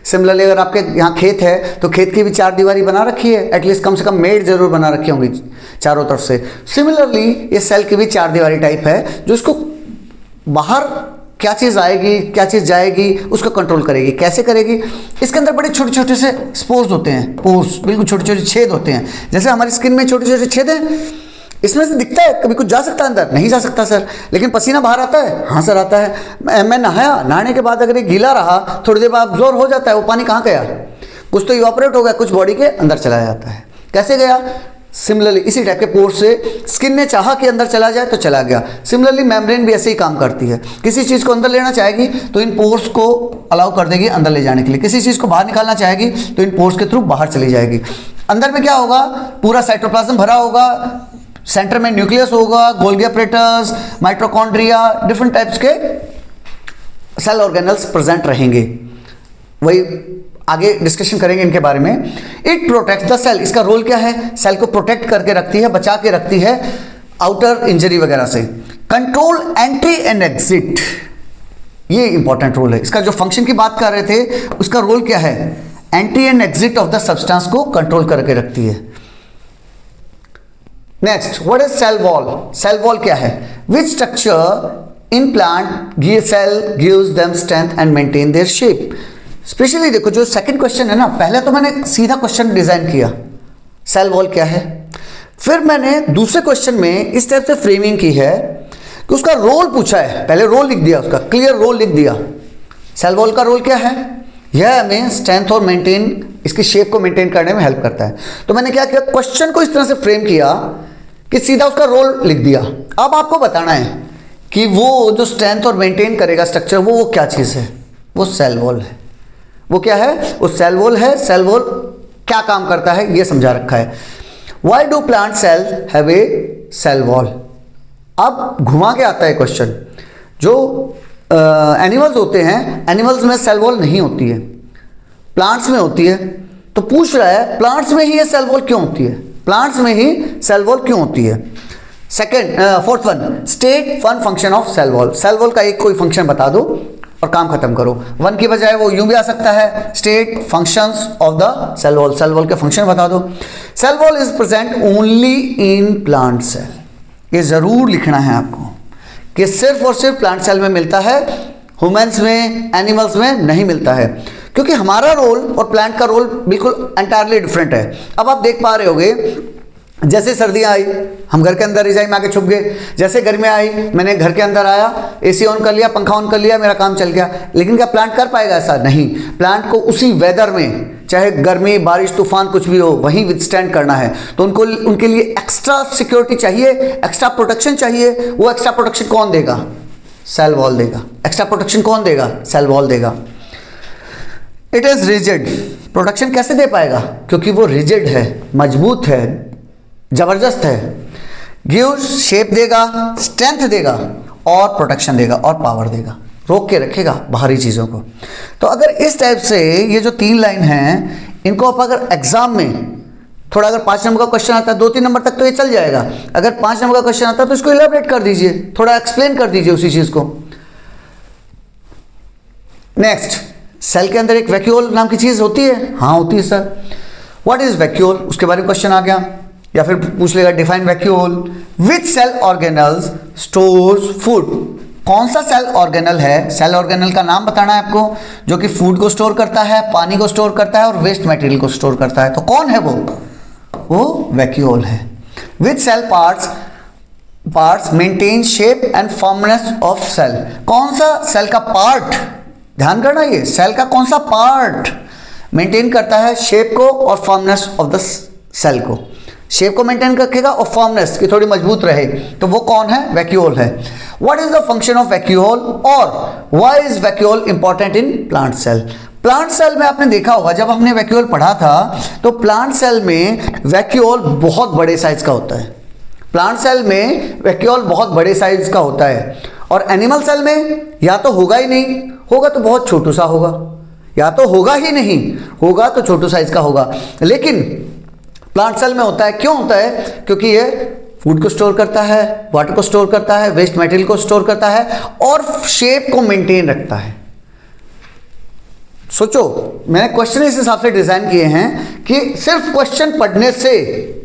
सिमिलरली अगर आपके यहाँ खेत है तो खेत की भी चार दीवारी बना रखी है, एटलीस्ट कम से कम मेड जरूर बना रखी होंगी चारों तरफ से। सिमिलरली ये सेल की भी चार दीवारी टाइप है जो इसको बाहर क्या चीज़ आएगी क्या चीज़ जाएगी उसको कंट्रोल करेगी। कैसे करेगी? इसके अंदर बड़े छोटे छोटे से स्पोर्स होते हैं, पोर्स, बिल्कुल छोटे छोटे छेद होते हैं। जैसे हमारी स्किन में छोटे छोटे छेद हैं, इसमें से दिखता है कभी कुछ जा सकता है अंदर, नहीं जा सकता सर। लेकिन पसीना बाहर आता है, हाँ सर आता है। मैं नहाया, नहाने के बाद अगर ये गीला रहा थोड़ी देर बाद अब्जॉर्ब हो जाता है, वो पानी कहाँ गया? कुछ तो इवापोरेट हो गया, कुछ बॉडी के अंदर चला जाता है। कैसे गया? सिमिलरली इसी टाइप के पोर्स से स्किन ने चाहा कि अंदर चला जाए तो चला गया। सिमिलरली मेम्ब्रेन भी ऐसे ही काम करती है, किसी चीज़ को अंदर लेना चाहेगी तो इन पोर्स को अलाउ कर देगी अंदर ले जाने के लिए, किसी चीज़ को बाहर निकालना चाहेगी तो इन पोर्स के थ्रू बाहर चली जाएगी। अंदर में क्या होगा? पूरा साइटोप्लाज्म भरा होगा, सेंटर में न्यूक्लियस होगा, Golgi apparatus, mitochondria, different types के सेल ऑर्गेनल्स प्रेजेंट रहेंगे। वही आगे डिस्कशन करेंगे इनके बारे में। इट प्रोटेक्ट द सेल, इसका रोल क्या है? सेल को प्रोटेक्ट करके रखती है, बचा के रखती है आउटर इंजरी वगैरह से। कंट्रोल एंट्री एंड एग्जिट, ये इंपॉर्टेंट रोल है इसका। जो फंक्शन की बात कर रहे थे उसका रोल क्या है? Entry and exit of the substance को कंट्रोल करके रखती है। Next, what is cell wall? Cell wall क्या है? Which structure in plant cell gives them strength and maintain their shape. Specially देखो जो सेकंड क्वेश्चन है ना, पहले तो मैंने सीधा क्वेश्चन डिजाइन किया सेल वॉल क्या है, फिर मैंने दूसरे क्वेश्चन में इस टाइप से फ्रेमिंग की है कि उसका रोल पूछा है, पहले रोल लिख दिया, उसका क्लियर रोल लिख दिया। सेल वॉल का रोल क्या है? यह हमें स्ट्रेंथ और मेंटेन, इसकी शेप को मेंटेन करने में हेल्प करता है। तो मैंने क्या किया, क्वेश्चन को इस तरह से फ्रेम किया कि सीधा उसका रोल लिख दिया। अब आपको बताना है कि वो जो स्ट्रेंथ और मेंटेन करेगा स्ट्रक्चर, वो क्या चीज़ है? वो सेल वॉल है। वो क्या है? वो सेल वॉल है। सेल वॉल क्या काम करता है ये समझा रखा है। Why do plant cell have a cell wall? अब घुमा के आता है क्वेश्चन। जो एनिमल्स होते हैं, एनिमल्स में सेल वॉल नहीं होती है, प्लांट्स में होती है। तो पूछ रहा है प्लांट्स में ही ये सेल वॉल क्यों होती है? प्लांट्स में ही सेल वॉल क्यों होती है? Fourth one, state one function of cell wall. Cell wall का एक कोई फंक्शन बता दो और काम खत्म करो। वन की बजाय वो यूं भी आ सकता है, state functions of the cell wall. Cell wall के फंक्शन बता दो। Cell wall is present only in plant cell. ये जरूर लिखना है आपको कि सिर्फ और सिर्फ प्लांट सेल में मिलता है, ह्यूमंस में, एनिमल्स में नहीं मिलता है, क्योंकि हमारा रोल और प्लांट का रोल बिल्कुल एंटायरली डिफरेंट है। अब आप देख पा रहे होगे, जैसे सर्दियाँ आई हम घर के अंदर रजाई में आके छुप गए, जैसे गर्मी आई मैंने घर के अंदर आया, एसी ऑन कर लिया, पंखा ऑन कर लिया, मेरा काम चल गया। लेकिन क्या प्लांट कर पाएगा ऐसा? नहीं। प्लांट को उसी वेदर में, चाहे गर्मी, बारिश, तूफान कुछ भी हो, वहीं विथस्टैंड करना है। तो उनको, उनके लिए एक्स्ट्रा सिक्योरिटी चाहिए, एक्स्ट्रा प्रोटेक्शन चाहिए। वो एक्स्ट्रा प्रोटेक्शन कौन देगा? सेल वॉल देगा। एक्स्ट्रा प्रोटेक्शन कौन देगा? सेल वॉल देगा। It is rigid. प्रोटेक्शन कैसे दे पाएगा? क्योंकि वो रिजिड है, मजबूत है, जबरदस्त है। गिव शेप देगा, स्ट्रेंथ देगा और प्रोटेक्शन देगा और पावर देगा, रोक के रखेगा बाहरी चीज़ों को। तो अगर इस टाइप से ये जो 3 लाइन हैं, इनको आप अगर एग्जाम में थोड़ा, अगर 5 नंबर का क्वेश्चन आता है, 2-3 नंबर तक तो ये चल जाएगा। अगर 5 नंबर का क्वेश्चन आता है तो इसको इलेबोरेट कर दीजिए, थोड़ा एक्सप्लेन कर दीजिए उसी चीज़ को। नेक्स्ट, सेल के अंदर एक वैक्यूल नाम की चीज़ होती है। हाँ होती है सर। What is vacuole? उसके बारे में क्वेश्चन आ गया। या फिर पूछ लेगा डिफाइन वैक्यूल। विच सेल ऑर्गेनल्स स्टोर्स फूड? कौन सा सेल ऑर्गेनल है, सेल ऑर्गेनल का नाम बताना है आपको, जो कि फूड को स्टोर करता है, पानी को स्टोर करता है और वेस्ट मटेरियल को स्टोर करता है। तो कौन है वो वैक्यूल है। Which cell parts maintain shape and firmness of cell? कौन सा सेल का पार्ट, ध्यान करना, ये सेल का कौन सा पार्ट मेंटेन करता है शेप को और फॉर्मनेस ऑफ द सेल को? शेप को मेंटेन रखेगा और फर्मनेस की थोड़ी मजबूत रहे, तो वो कौन है? वैक्यूल है। What is the function of vacuole और why is vacuole important in plant cell? Plant cell में आपने देखा होगा जब हमने वैक्यूल पढ़ा था तो प्लांट सेल में वैक्यूल बहुत बड़े साइज का होता है। प्लांट सेल में वैक्यूल बहुत बड़े साइज का होता है और एनिमल सेल में या तो होगा ही नहीं, होगा तो बहुत छोटू सा होगा, या तो होगा ही नहीं, होगा तो छोटू साइज का होगा। लेकिन प्लांट सेल में होता है, क्यों होता है? क्योंकि ये फूड को स्टोर करता है, वाटर को स्टोर करता है, वेस्ट मटेरियल को स्टोर करता है और शेप को मेंटेन रखता है। सोचो, मैंने क्वेश्चन इस हिसाब से डिजाइन किए हैं कि सिर्फ क्वेश्चन पढ़ने से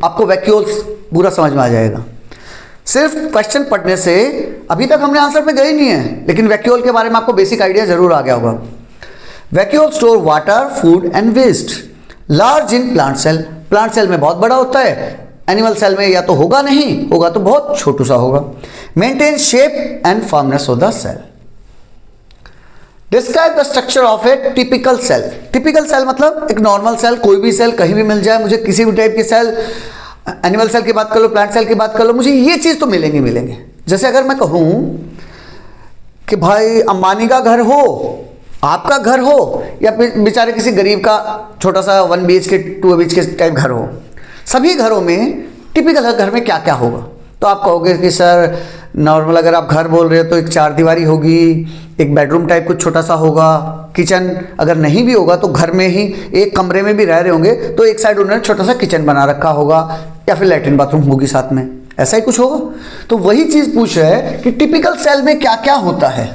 आपको वैक्यूल पूरा समझ में आ जाएगा। सिर्फ क्वेश्चन पढ़ने से, अभी तक हमने आंसर पे गए नहीं है, लेकिन वैक्यूल के बारे में आपको बेसिक आइडिया जरूर आ गया होगा। Vacuole store water, food and waste large in plant cell. Plant cell में बहुत बड़ा होता है, एनिमल सेल में या तो होगा नहीं, होगा तो बहुत छोटू सा होगा। Maintain shape and firmness of the cell. Describe the structure of a typical cell. Typical cell मतलब एक नॉर्मल सेल, कोई भी सेल कहीं भी मिल जाए मुझे, किसी भी टाइप की सेल, एनिमल सेल की बात कर लो, प्लांट सेल की बात कर लो, मुझे ये चीज तो मिलेंगे। जैसे अगर मैं कहूं कि भाई अंबानी का घर हो, आपका घर हो, या बेचारे किसी गरीब का छोटा सा 1 BHK 2 BHK टाइप घर हो, सभी घरों में टिपिकल घर में क्या क्या होगा? तो आप कहोगे कि सर नॉर्मल अगर आप घर बोल रहे हो तो एक 4 दीवारी होगी, एक बेडरूम टाइप कुछ छोटा सा होगा, किचन अगर नहीं भी होगा तो घर में ही एक कमरे में भी रह रहे होंगे तो एक साइड उन्होंने छोटा सा किचन बना रखा होगा, या फिर लैट्रिन बाथरूम होगी साथ में, ऐसा ही कुछ होगा। तो वही चीज़ पूछ रहा है कि टिपिकल सेल में क्या क्या होता है।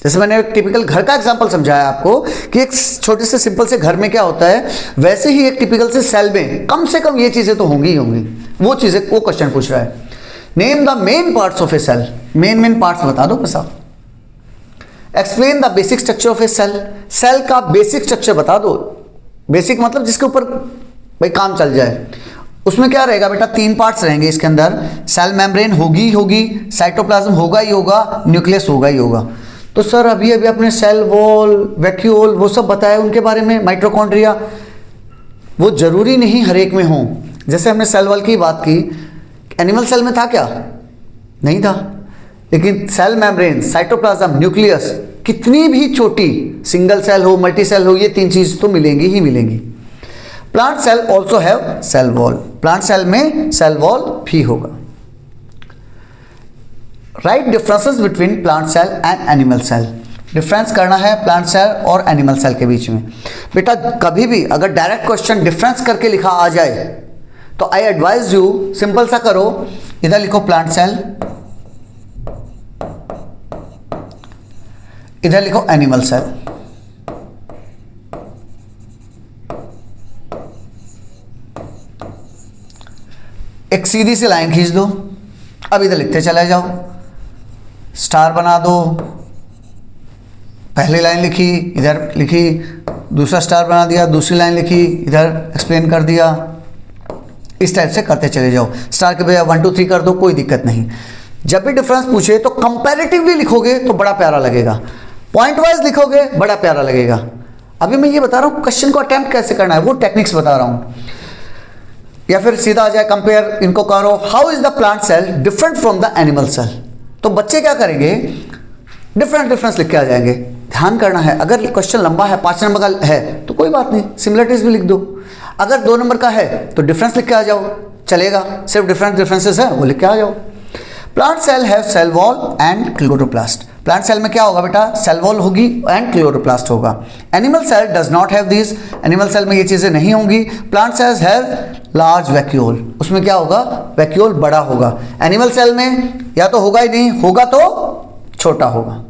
जैसे मैंने एक टिपिकल घर का एग्जांपल समझाया आपको कि एक छोटे से सिंपल से घर में क्या होता है, वैसे ही एक टिपिकल से सेल में कम से कम ये चीज़ें तो होंगी ही होंगी। वो चीज़ें, वो क्वेश्चन पूछ रहा है। Name the main parts of a cell. Main parts बता दो बस आप। Explain the basic structure of a cell. Cell का बेसिक स्ट्रक्चर बता दो। बेसिक मतलब जिसके ऊपर भाई काम चल जाए। उसमें क्या रहेगा बेटा? 3 पार्ट्स रहेंगे इसके अंदर। सेल मेम्ब्रेन होगी, साइटोप्लाज्म होगा ही होगा, न्यूक्लियस होगा ही होगा। तो सर अभी अपने सेल वॉल, वैक्यूल वो सब बताया उनके बारे में, माइटोकॉन्ड्रिया, वो जरूरी नहीं हर एक में हो। जैसे हमने सेल वॉल की बात की, एनिमल सेल में था क्या? नहीं था। लेकिन सेल मेम्ब्रेन, साइटोप्लाज्म, न्यूक्लियस, कितनी भी छोटी सिंगल सेल हो, मल्टी सेल हो, ये 3 चीज तो मिलेंगी ही मिलेंगी। Plant cell also have cell wall. Plant cell में सेल वॉल भी होगा। Write differences between plant cell and animal cell. Difference करना है प्लांट सेल और एनिमल सेल के बीच में। बेटा कभी भी अगर डायरेक्ट क्वेश्चन डिफरेंस करके लिखा आ जाए तो आई एडवाइज यू सिंपल सा करो, इधर लिखो प्लांट सेल, इधर लिखो एनिमल सेल। एक सीधी सी लाइन खींच दो, अब इधर लिखते चले जाओ, स्टार बना दो। पहली लाइन लिखी, इधर लिखी, दूसरा स्टार बना दिया, दूसरी लाइन लिखी, इधर एक्सप्लेन कर दिया। इस टाइप से करते चले जाओ। स्टार के बजाय 1 2 3 कर दो, कोई दिक्कत नहीं। जब भी डिफरेंस पूछे तो कंपैरेटिवली लिखोगे तो बड़ा प्यारा लगेगा, पॉइंट वाइज लिखोगे बड़ा प्यारा लगेगा। अभी मैं ये बता रहा हूँ क्वेश्चन को अटेम्प्ट कैसे करना है, वो टेक्निक्स बता रहा हूँ। या फिर सीधा आ जाए कंपेयर, इनको करो, how is the plant cell different from the animal cell. तो बच्चे क्या करेंगे, डिफरेंस लिख के आ जाएंगे। ध्यान करना है, अगर क्वेश्चन लंबा है, 5 नंबर का है तो कोई बात नहीं, सिमिलरिटीज भी लिख दो। अगर 2 नंबर का है तो डिफरेंस लिख के आ जाओ, चलेगा। सिर्फ डिफरेंसेस है वो लिख के आ जाओ। Plant cell have cell wall and chloroplast. Plant cell में क्या होगा बेटा? सेल वॉल होगी एंड क्लोरोप्लास्ट होगा। Animal cell does not have this. Animal cell में ये चीजें नहीं होंगी। Plant cells have large vacuole. उसमें क्या होगा? वैक्यूल बड़ा होगा। एनिमल सेल में या तो होगा ही नहीं, होगा तो छोटा होगा।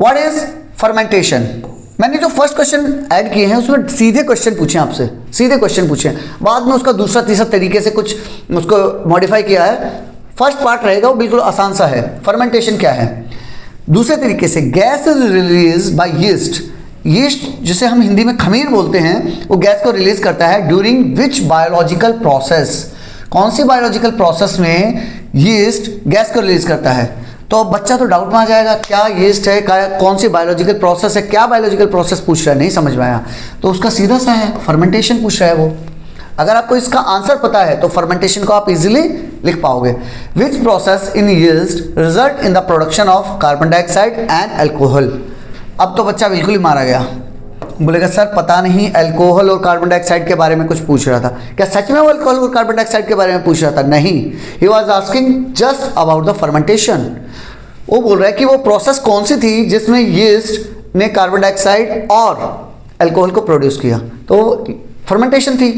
What is fermentation? मैंने जो फर्स्ट क्वेश्चन ऐड किए हैं उसमें सीधे क्वेश्चन पूछे आपसे, सीधे क्वेश्चन पूछे, बाद में उसका दूसरा तीसरा तरीके से कुछ उसको मॉडिफाई किया है। फर्स्ट पार्ट रहेगा वो बिल्कुल आसान सा है। फर्मेंटेशन क्या है? दूसरे तरीके से gas is release by yeast. Yeast जिसे हम हिंदी में खमीर बोलते हैं, वो गैस को रिलीज करता है ड्यूरिंग विच बायोलॉजिकल प्रोसेस। कौन सी बायोलॉजिकल प्रोसेस में यीस्ट गैस को रिलीज करता है? तो बच्चा तो डाउट में आ जाएगा, क्या यीस्ट है, क्या कौन सी बायोलॉजिकल प्रोसेस है, क्या बायोलॉजिकल प्रोसेस पूछ रहा है, नहीं समझ में आया। तो उसका सीधा सा है, फर्मेंटेशन पूछ रहा है वो। अगर आपको इसका आंसर पता है तो फर्मेंटेशन को आप इजीली लिख पाओगे। Which process in yeast result in the production of carbon dioxide and alcohol. अब तो बच्चा बिल्कुल ही मारा गया, बोलेगा सर पता नहीं, अल्कोहल और कार्बन डाइऑक्साइड के बारे में कुछ पूछ रहा था। क्या सच में वो अल्कोहल और कार्बन डाइऑक्साइड के बारे में पूछ रहा था? नहीं, he was asking just about the fermentation. वो बोल रहा है कि वो प्रोसेस कौन सी थी जिसमें यीस्ट ने कार्बन डाइऑक्साइड और अल्कोहल को प्रोड्यूस किया, तो फर्मेंटेशन थी।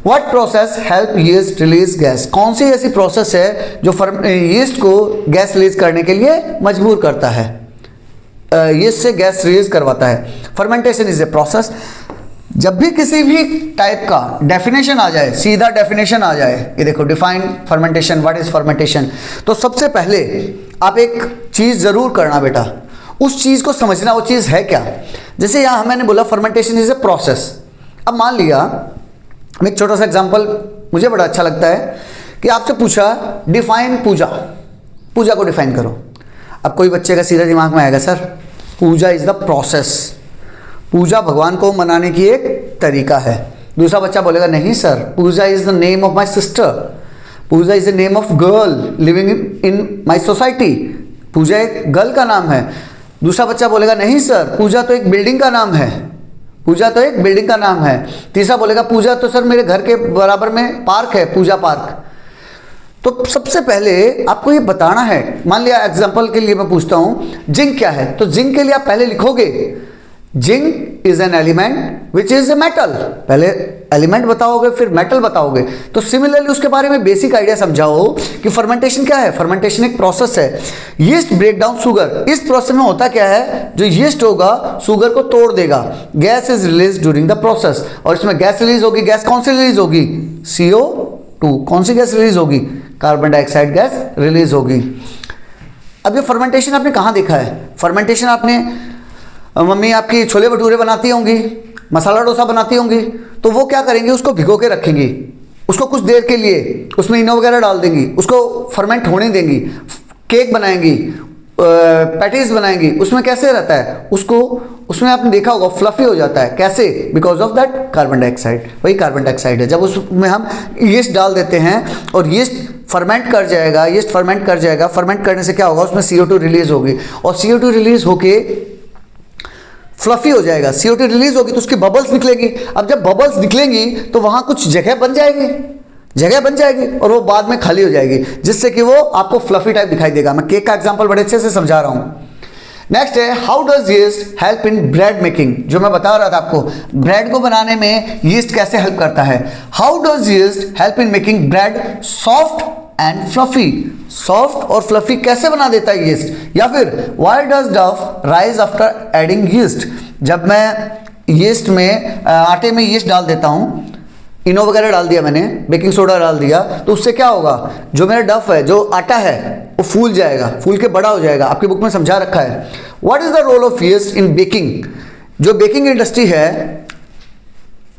What process help yeast release gas. कौन सी ऐसी प्रोसेस है जो यीस्ट को गैस रिलीज करने के लिए मजबूर करता है, यीस्ट से गैस रिलीज करवाता है। Fermentation is a process. जब भी किसी भी टाइप का डेफिनेशन आ जाए, सीधा डेफिनेशन आ जाए, ये देखो define fermentation, what is fermentation, तो सबसे पहले आप एक चीज जरूर करना बेटा, उस चीज को समझना, वो चीज है क्या। जैसे यहां मैंने बोला फर्मेंटेशन इज ए प्रोसेस। अब मान लिया एक छोटा सा एग्जांपल मुझे बड़ा अच्छा लगता है कि आपसे पूछा डिफाइन पूजा, पूजा को डिफाइन करो। अब कोई बच्चे का सीधा दिमाग में आएगा sir Puja is the process, puja भगवान को मनाने की एक तरीका है। दूसरा बच्चा बोलेगा नहीं sir, Puja is the name of my sister, Puja is the name of girl living in my society, Puja एक गर्ल का नाम है। दूसरा बच्चा बोलेगा नहीं सर, पूजा तो एक बिल्डिंग का नाम है, पूजा तो एक बिल्डिंग का नाम है। तीसरा बोलेगा पूजा तो सर मेरे घर के बराबर में पार्क है, पूजा पार्क। तो सबसे पहले आपको ये बताना है, मान लिया एग्जांपल के लिए मैं पूछता हूं जिंक क्या है, तो जिंक के लिए आप पहले लिखोगे zinc is an element which is a metal. पहले एलिमेंट बताओगे फिर मेटल बताओगे। तो सिमिलरली उसके बारे में बेसिक आइडिया समझाओ कि फर्मेंटेशन क्या है। फर्मेंटेशन एक प्रोसेस है। यीस्ट ब्रेक डाउन शुगर, इस प्रोसेस में होता क्या है, जो यीस्ट होगा शुगर को तोड़ देगा। Gas is release during the process, और इसमें गैस रिलीज होगी। गैस कौन सी रिलीज होगी? CO2। कौन सी गैस रिलीज होगी? कार्बन डाइऑक्साइड गैस रिलीज होगी। अब ये फर्मेंटेशन आपने कहाँ देखा है? फर्मेंटेशन आपने मम्मी आपकी छोले भटूरे बनाती होंगी, मसाला डोसा बनाती होंगी, तो वो क्या करेंगे, उसको भिगो के रखेंगी, उसको कुछ देर के लिए उसमें इनो वगैरह डाल देंगी, उसको फर्मेंट होने देंगी, केक बनाएंगी, पैटीज बनाएंगी। उसमें कैसे रहता है, उसको उसमें आपने देखा होगा फ्लफी हो जाता है। कैसे? Because of that carbon dioxide. वही कार्बन डाइऑक्साइड है। जब उसमें हम यीस्ट डाल देते हैं और यीस्ट फर्मेंट कर जाएगा, यीस्ट फर्मेंट कर जाएगा, फर्मेंट करने से क्या होगा, उसमें CO2 रिलीज होगी, और CO2 रिलीज होके फ्लफी हो जाएगा। CO2 रिलीज होगी तो उसकी बबल्स निकलेगी। अब जब बबल्स निकलेंगी तो वहां कुछ जगह बन जाएगी, जगह बन जाएगी, और वो बाद में खाली हो जाएगी, जिससे कि वो आपको फ्लफी टाइप दिखाई देगा। मैं केक का एग्जांपल बड़े अच्छे से समझा रहा हूं। नेक्स्ट है how does yeast help in bread making. जो मैं बता रहा था आपको, ब्रेड को बनाने में यीस्ट कैसे हेल्प करता है। How does yeast help in making bread soft and fluffy. Soft और फ्लफी कैसे बना देता है यीस्ट। या फिर why does Dove rise after adding yeast. जब मैं यीस्ट में आटे में यीस्ट डाल देता हूँ, इनो वगैरह डाल दिया मैंने, बेकिंग सोडा डाल दिया, तो उससे क्या होगा, जो मेरा डफ है, जो आटा है, वो फूल जाएगा, फूल के बड़ा हो जाएगा। आपकी बुक में समझा रखा है। What is the role of yeast in baking. जो बेकिंग इंडस्ट्री है,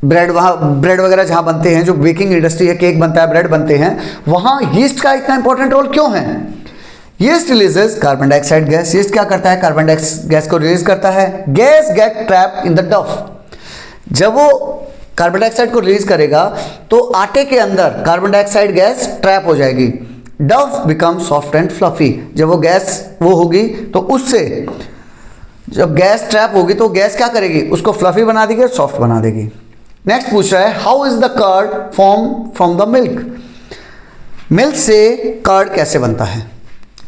ब्रेड, वहाँ ब्रेड वगैरह जहाँ बनते हैं, जो बेकिंग इंडस्ट्री है, केक बनता है, ब्रेड बनते हैं, वहाँ यीस्ट का इतना इंपॉर्टेंट रोल क्यों है। Yeast releases carbon dioxide gas. Yeast क्या करता है, कार्बन डाइऑक्साइड गैस को रिलीज करता है। Gas get trap in the dough. जब वो कार्बन डाइऑक्साइड को रिलीज करेगा तो आटे के अंदर कार्बन डाइऑक्साइड गैस ट्रैप हो जाएगी। डफ बिकम सॉफ्ट एंड फ्लफी। जब वो गैस वो होगी तो उससे जब गैस ट्रैप होगी तो गैस क्या करेगी, उसको फ्लफी बना देगी और सॉफ्ट बना देगी। नेक्स्ट पूछ रहा है how is the curd form from the milk. Milk से कर्ड कैसे बनता है,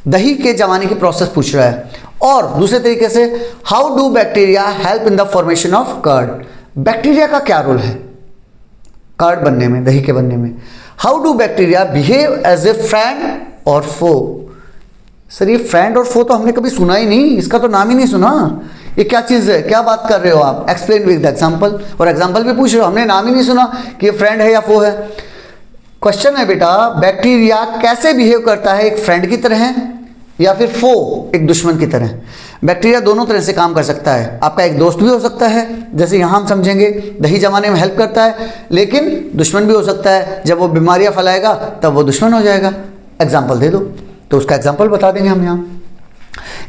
दही के जमाने की प्रोसेस पूछ रहा है। और दूसरे तरीके से how do bacteria help in the formation of curd. Bacteria का क्या रोल है कर्ड बनने में, दही के बनने में। How do bacteria behave as a friend or foe. Sir ये फ्रेंड और फो तो हमने कभी सुना ही नहीं, इसका तो नाम ही नहीं सुना। ये क्या चीज़ है, क्या बात कर रहे हो आप, एक्सप्लेन विद एग्जाम्पल। और एग्जाम्पल भी पूछ रहे हो, हमने नाम ही नहीं सुना कि ये फ्रेंड है या फो है। क्वेश्चन है बेटा, बैक्टीरिया कैसे बिहेव करता है, एक फ्रेंड की तरह या फिर फो, एक दुश्मन की तरह। बैक्टीरिया दोनों तरह से काम कर सकता है। आपका एक दोस्त भी हो सकता है, जैसे यहाँ हम समझेंगे दही जमाने में हेल्प करता है, लेकिन दुश्मन भी हो सकता है। जब वो बीमारियाँ फैलाएगा तब वो दुश्मन हो जाएगा। एग्जाम्पल दे दो, तो उसका एग्जाम्पल बता देंगे हम यहाँ।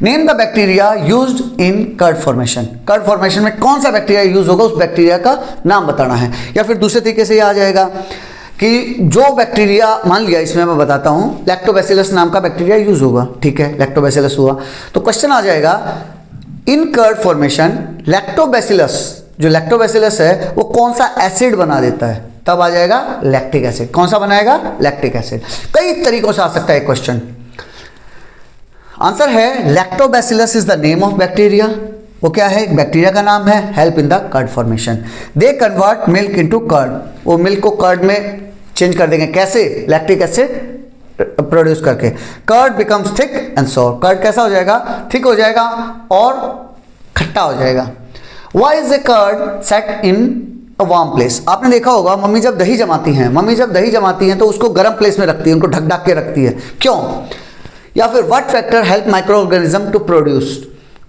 Name the bacteria used in curd formation. Curd formation में कौन सा बैक्टीरिया यूज होगा, उस बैक्टीरिया का नाम बताना है। या फिर दूसरे तरीके से ये आ जाएगा कि जो बैक्टीरिया, मान लिया इसमें मैं बताता हूं, लैक्टोबैसिलस नाम का बैक्टीरिया यूज होगा, ठीक है, लैक्टोबैसिलस हुआ, तो क्वेश्चन आ जाएगा इन कर्ड फॉर्मेशन लैक्टोबैसिलस, जो लैक्टोबैसिलस है वो कौन सा एसिड बना देता है, तब आ जाएगा लैक्टिक एसिड। कौन सा बनाएगा, लैक्टिक एसिड। कई तरीकों से आ सकता है क्वेश्चन। आंसर है lactobacillus is the name of bacteria. वो क्या है, बैक्टीरिया का नाम है, help in the curd formation. They convert milk into curd, वो मिल्क को कर्ड में चेंज कर देंगे, कैसे, लैक्टिक एसिड प्रोड्यूस करके। Curd becomes thick and sour, curd कैसा हो जाएगा, थिक हो जाएगा और खट्टा हो जाएगा। Why is a curd set in a warm place. आपने देखा होगा मम्मी जब दही जमाती हैं, तो उसको गर्म प्लेस में रखती है, उनको ढक ढक के रखती है, क्यों। या फिर what factor help microorganism to produce.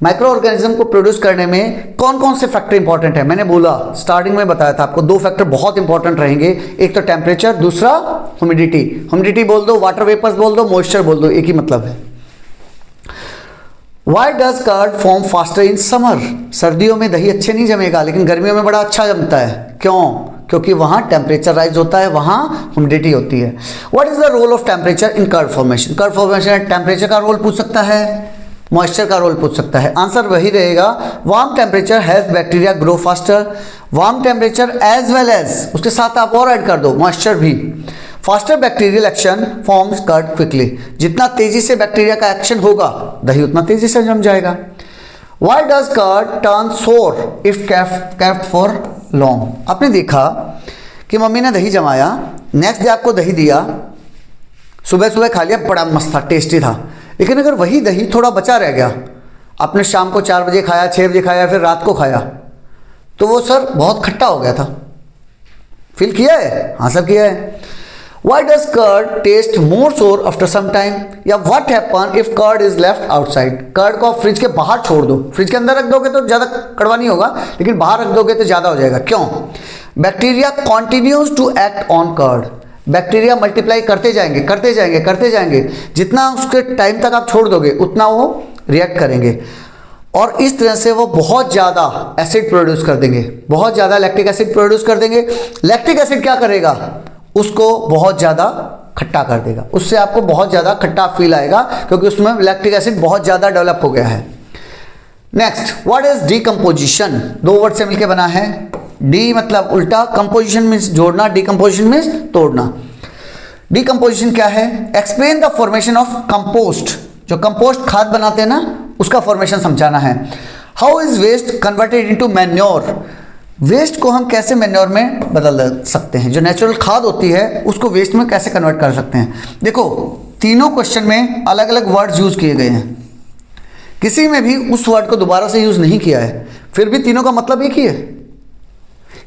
Micro organism को प्रोड्यूस करने में कौन कौन से फैक्टर इंपॉर्टेंट है, मैंने बोला स्टार्टिंग में बताया था आपको, 2 फैक्टर बहुत इंपॉर्टेंट रहेंगे, एक तो टेम्परेचर, दूसरा ह्यूमिडिटी। ह्यूमिडिटी बोल दो, वाटर वेपर्स बोल दो, मॉइस्चर बोल दो, एक ही मतलब है। Why does curd form faster in summer? सर्दियों में दही अच्छे नहीं जमेगा, लेकिन गर्मियों में बड़ा अच्छा जमता है, क्यों, क्योंकि वहाँ टेम्परेचर राइज होता है, वहाँ ह्यूमिडिटी होती है। What is the role of temperature in curd formation? Curd formation में टेम्परेचर का रोल पूछ सकता है, मॉइस्चर का रोल पूछ सकता है। आंसर वही रहेगा, warm temperature help bacteria grow faster. Warm temperature as well as, उसके साथ आप और ऐड कर दो मॉइस्चर भी। Faster bacterial action forms curd quickly, जितना तेजी से बैक्टीरिया का एक्शन होगा दही उतना तेजी से जम जाएगा। Why does curd turn sour if kept for long? आपने देखा कि मम्मी ने दही जमाया, नेक्स्ट डे आपको दही दिया, सुबह सुबह खा लिया, बड़ा मस्त था, टेस्टी था, लेकिन अगर वही दही थोड़ा बचा रह गया, आपने शाम को 4 बजे खाया, 6 बजे खाया, फिर रात को खाया, तो वो सर बहुत खट्टा हो गया था। फील किया है, हाँ सर किया है। Why does curd taste more sour after some time? या what happen if curd is left outside? Curd को आप फ्रिज के बाहर छोड़ दो, फ्रिज के अंदर रख दोगे तो ज़्यादा कड़वा नहीं होगा, लेकिन बाहर रख दोगे तो ज़्यादा हो जाएगा, क्यों। Bacteria continues to act on curd, bacteria multiply करते जाएंगे, जितना उसके टाइम तक आप छोड़ दोगे उतना वो रिएक्ट करेंगे, और इस तरह से वो बहुत ज़्यादा एसिड प्रोड्यूस कर देंगे, बहुत ज़्यादा लैक्टिक एसिड प्रोड्यूस कर देंगे। लैक्टिक एसिड क्या करेगा, उसको बहुत ज़्यादा खट्टा कर देगा, उससे आपको बहुत ज़्यादा खट्टा फील आएगा, क्योंकि उसमें लैक्टिक एसिड बहुत ज़्यादा डेवलप हो गया है। Next, what is decomposition. 2 word से मिलकर बना है, डी मतलब उल्टा, कंपोजिशन मीन्स जोड़ना, डीकम्पोजिशन मीन्स तोड़ना। डीकम्पोजिशन क्या है, explain the formation of compost, जो कंपोस्ट खाद बनाते हैं ना, उसका फॉर्मेशन समझाना है। How is waste converted into manure, waste को हम कैसे मैन्योर में बदल सकते हैं, जो नेचुरल खाद होती है उसको वेस्ट में कैसे कन्वर्ट कर सकते हैं। देखो तीनों क्वेश्चन में अलग अलग वर्ड्स यूज किए गए हैं, किसी में भी उस वर्ड को दोबारा से यूज नहीं किया है, फिर भी तीनों का मतलब एक ही है।